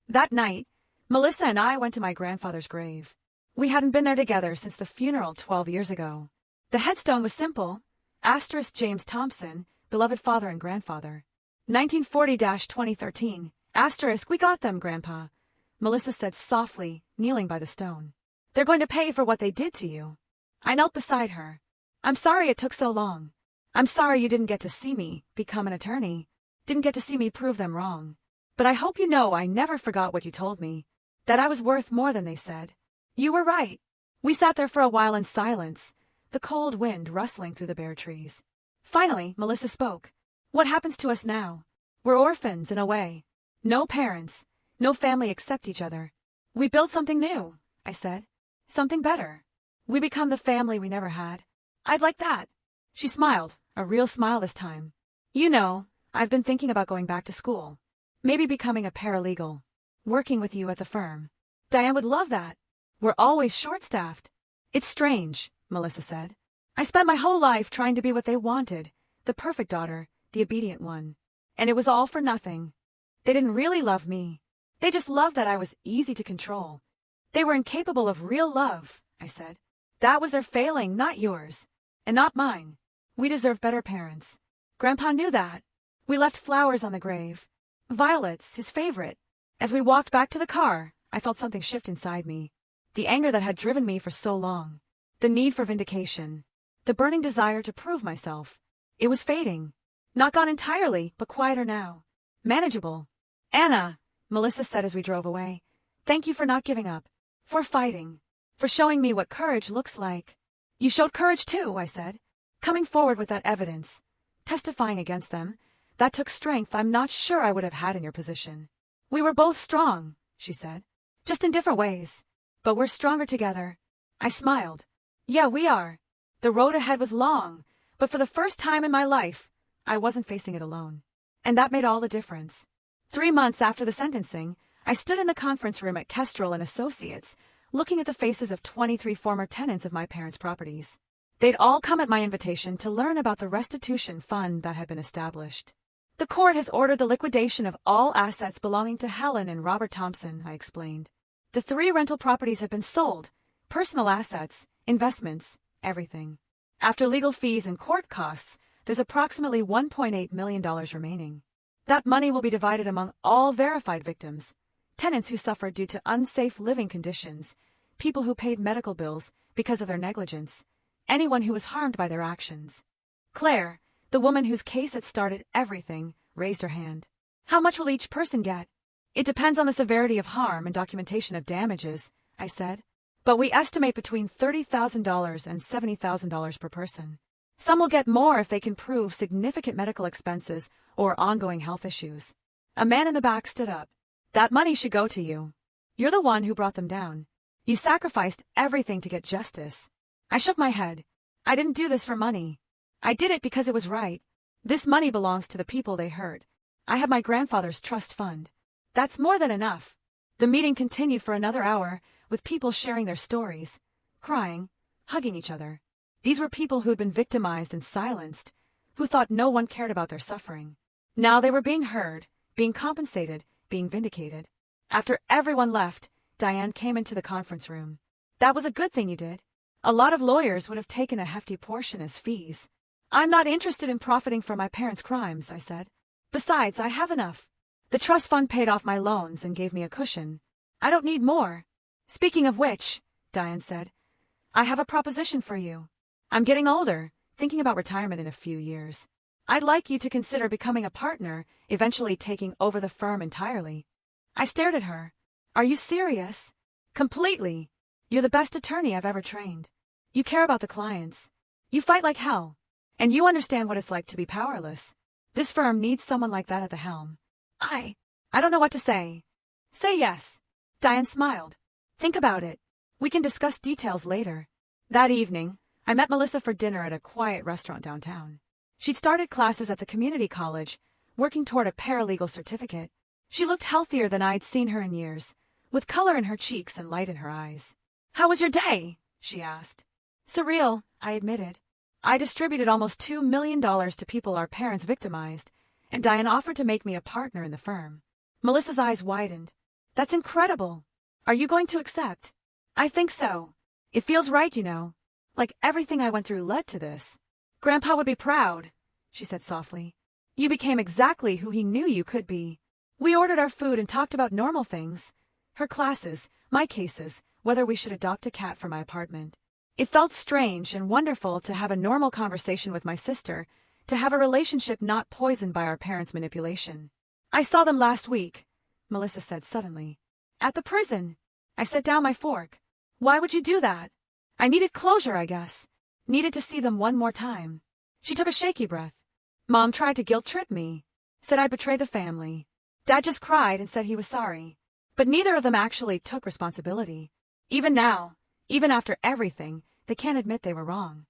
That night, Melissa and I went to my grandfather's grave. We hadn't been there together since the funeral 12 years ago. The headstone was simple. Asterisk James Thompson, beloved father and grandfather. 1940-2013. Asterisk, we got them, Grandpa. Melissa said softly, kneeling by the stone. They're going to pay for what they did to you. I knelt beside her. I'm sorry it took so long. I'm sorry you didn't get to see me become an attorney. Didn't get to see me prove them wrong. But I hope you know I never forgot what you told me. That I was worth more than they said. You were right. We sat there for a while in silence, the cold wind rustling through the bare trees. Finally, Melissa spoke. What happens to us now? We're orphans in a way. No parents, no family except each other. We build something new, I said. Something better. We become the family we never had. I'd like that. She smiled, a real smile this time. You know, I've been thinking about going back to school. Maybe becoming a paralegal. Working with you at the firm. Diane would love that. We're always short-staffed. It's strange, Melissa said. I spent my whole life trying to be what they wanted, the perfect daughter, the obedient one. And it was all for nothing. They didn't really love me. They just loved that I was easy to control. They were incapable of real love, I said. That was their failing, not yours. And not mine. We deserve better parents. Grandpa knew that. We left flowers on the grave. Violets, his favorite. As we walked back to the car, I felt something shift inside me. The anger that had driven me for so long. The need for vindication. The burning desire to prove myself. It was fading. Not gone entirely, but quieter now. Manageable. Anna, Melissa said as we drove away. Thank you for not giving up. For fighting. For showing me what courage looks like. You showed courage too, I said. Coming forward with that evidence. Testifying against them. That took strength I'm not sure I would have had in your position. We were both strong, she said. Just in different ways. But we're stronger together. I smiled. Yeah, we are. The road ahead was long, but for the first time in my life, I wasn't facing it alone. And that made all the difference. 3 months after the sentencing, I stood in the conference room at Kestrel and Associates, looking at the faces of 23 former tenants of my parents' properties. They'd all come at my invitation to learn about the restitution fund that had been established. The court has ordered the liquidation of all assets belonging to Helen and Robert Thompson, I explained. The 3 rental properties have been sold, personal assets, investments, everything. After legal fees and court costs, there's approximately $1.8 million remaining. That money will be divided among all verified victims, tenants who suffered due to unsafe living conditions, people who paid medical bills because of their negligence, anyone who was harmed by their actions. Claire, the woman whose case had started everything, raised her hand. How much will each person get? It depends on the severity of harm and documentation of damages, I said. But we estimate between $30,000 and $70,000 per person. Some will get more if they can prove significant medical expenses or ongoing health issues. A man in the back stood up. That money should go to you. You're the one who brought them down. You sacrificed everything to get justice. I shook my head. I didn't do this for money. I did it because it was right. This money belongs to the people they hurt. I have my grandfather's trust fund. That's more than enough. The meeting continued for another hour, with people sharing their stories, crying, hugging each other. These were people who had been victimized and silenced, who thought no one cared about their suffering. Now they were being heard, being compensated, being vindicated. After everyone left, Diane came into the conference room. That was a good thing you did. A lot of lawyers would have taken a hefty portion as fees. I'm not interested in profiting from my parents' crimes, I said. Besides, I have enough. The trust fund paid off my loans and gave me a cushion. I don't need more. Speaking of which, Diane said, I have a proposition for you. I'm getting older, thinking about retirement in a few years. I'd like you to consider becoming a partner, eventually taking over the firm entirely. I stared at her. Are you serious? Completely. You're the best attorney I've ever trained. You care about the clients. You fight like hell. And you understand what it's like to be powerless. This firm needs someone like that at the helm. I don't know what to say. Say yes. Diane smiled. Think about it. We can discuss details later. That evening, I met Melissa for dinner at a quiet restaurant downtown. She'd started classes at the community college, working toward a paralegal certificate. She looked healthier than I'd seen her in years, with color in her cheeks and light in her eyes. How was your day? She asked. Surreal, I admitted. I distributed almost $2 million to people our parents victimized, and Diane offered to make me a partner in the firm. Melissa's eyes widened. That's incredible. Are you going to accept? I think so. It feels right, you know. Like everything I went through led to this. Grandpa would be proud, she said softly. You became exactly who he knew you could be. We ordered our food and talked about normal things. Her classes, my cases, whether we should adopt a cat for my apartment. It felt strange and wonderful to have a normal conversation with my sister, to have a relationship not poisoned by our parents' manipulation. I saw them last week, Melissa said suddenly. At the prison. I set down my fork. Why would you do that? I needed closure, I guess. Needed to see them one more time. She took a shaky breath. Mom tried to guilt-trip me. Said I'd betray the family. Dad just cried and said he was sorry. But neither of them actually took responsibility. Even now, even after everything, they can't admit they were wrong.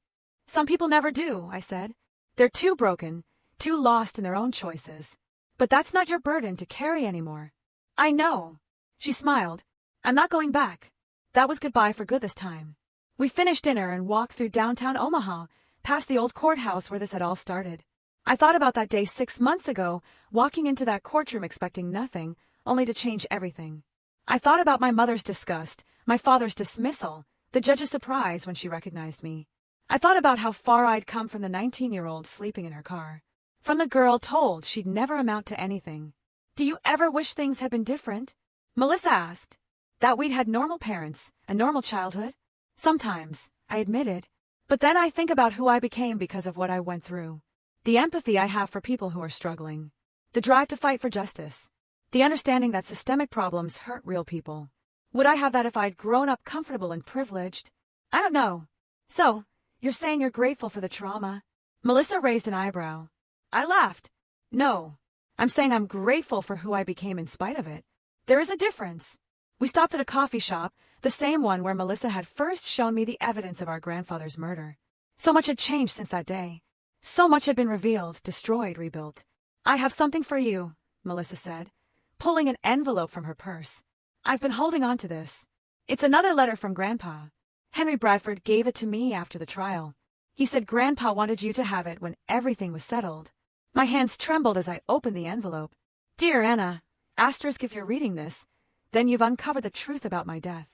Some people never do, I said. They're too broken, too lost in their own choices. But that's not your burden to carry anymore. I know. She smiled. I'm not going back. That was goodbye for good this time. We finished dinner and walked through downtown Omaha, past the old courthouse where this had all started. I thought about that day 6 months ago, walking into that courtroom expecting nothing, only to change everything. I thought about my mother's disgust, my father's dismissal, the judge's surprise when she recognized me. I thought about how far I'd come from the 19-year-old sleeping in her car, from the girl told she'd never amount to anything. Do you ever wish things had been different? Melissa asked. That we'd had normal parents, a normal childhood? Sometimes, I admitted. But then I think about who I became because of what I went through. The empathy I have for people who are struggling. The drive to fight for justice. The understanding that systemic problems hurt real people. Would I have that if I'd grown up comfortable and privileged? I don't know. So, you're saying you're grateful for the trauma? Melissa raised an eyebrow. I laughed. No. I'm saying I'm grateful for who I became in spite of it. There is a difference. We stopped at a coffee shop, the same one where Melissa had first shown me the evidence of our grandfather's murder. So much had changed since that day. So much had been revealed, destroyed, rebuilt. I have something for you, Melissa said, pulling an envelope from her purse. I've been holding on to this. It's another letter from Grandpa. Henry Bradford gave it to me after the trial. He said Grandpa wanted you to have it when everything was settled. My hands trembled as I opened the envelope. Dear Anna, asterisk if you're reading this, then you've uncovered the truth about my death.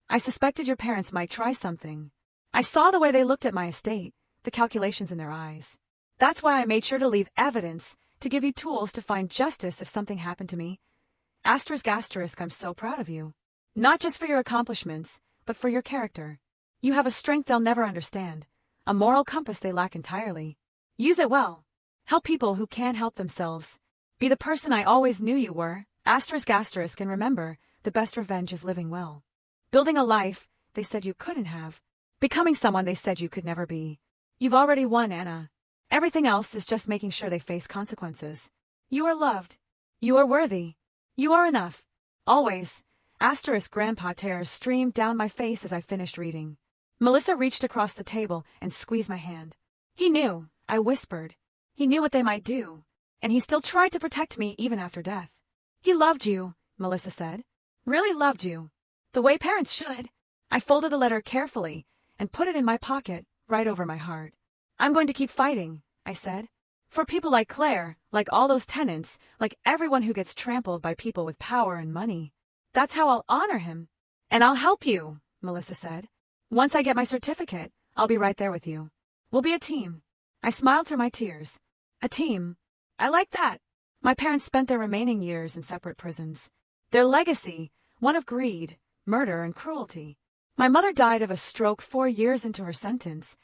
I suspected your parents might try something. I saw the way they looked at my estate, the calculations in their eyes. That's why I made sure to leave evidence, to give you tools to find justice if something happened to me. Asterisk asterisk, I'm so proud of you. Not just for your accomplishments, but for your character. You have a strength they'll never understand, a moral compass they lack entirely. Use it well. Help people who can't help themselves. Be the person I always knew you were. Asterisk asterisk, and remember, the best revenge is living well. Building a life they said you couldn't have. Becoming someone they said you could never be. You've already won, Anna. Everything else is just making sure they face consequences. You are loved. You are worthy. You are enough. Always. Asterisk. Grandpa tears streamed down my face as I finished reading. Melissa reached across the table and squeezed my hand. He knew, I whispered. He knew what they might do, and he still tried to protect me even after death. He loved you, Melissa said. Really loved you. The way parents should. I folded the letter carefully and put it in my pocket, right over my heart. I'm going to keep fighting, I said. For people like Claire, like all those tenants, like everyone who gets trampled by people with power and money. That's how I'll honor him. And I'll help you, Melissa said. Once I get my certificate, I'll be right there with you. We'll be a team. I smiled through my tears. A team. I like that. My parents spent their remaining years in separate prisons. Their legacy, one of greed, murder, and cruelty. My mother died of a stroke 4 years into her sentence,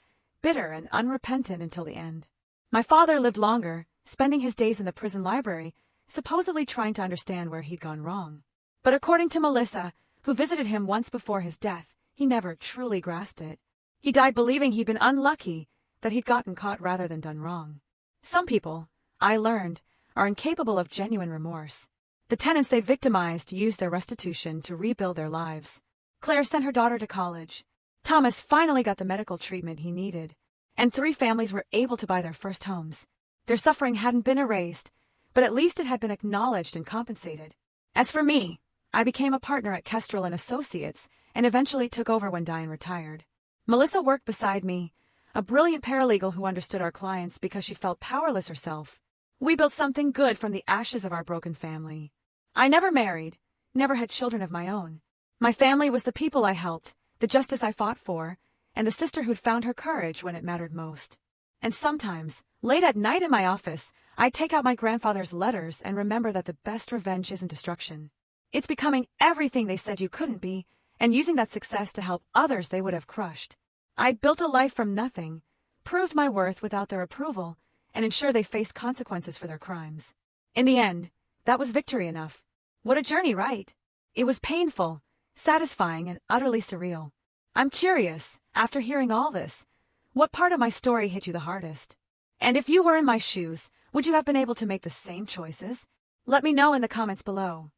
bitter and unrepentant until the end. My father lived longer, spending his days in the prison library, supposedly trying to understand where he'd gone wrong. But according to Melissa, who visited him once before his death, he never truly grasped it. He died believing he'd been unlucky, that he'd gotten caught rather than done wrong. Some people, I learned, are incapable of genuine remorse. The tenants they victimized used their restitution to rebuild their lives. Claire sent her daughter to college. Thomas finally got the medical treatment he needed. And 3 families were able to buy their first homes. Their suffering hadn't been erased, but at least it had been acknowledged and compensated. As for me, I became a partner at Kestrel and Associates and eventually took over when Diane retired. Melissa worked beside me, a brilliant paralegal who understood our clients because she felt powerless herself. We built something good from the ashes of our broken family. I never married, never had children of my own. My family was the people I helped, the justice I fought for, and the sister who'd found her courage when it mattered most. And sometimes, late at night in my office, I'd take out my grandfather's letters and remember that the best revenge isn't destruction. It's becoming everything they said you couldn't be, and using that success to help others they would have crushed. I'd built a life from nothing, proved my worth without their approval, and ensured they faced consequences for their crimes. In the end, that was victory enough. What a journey, right? It was painful, satisfying, and utterly surreal. I'm curious, after hearing all this, what part of my story hit you the hardest? And if you were in my shoes, would you have been able to make the same choices? Let me know in the comments below.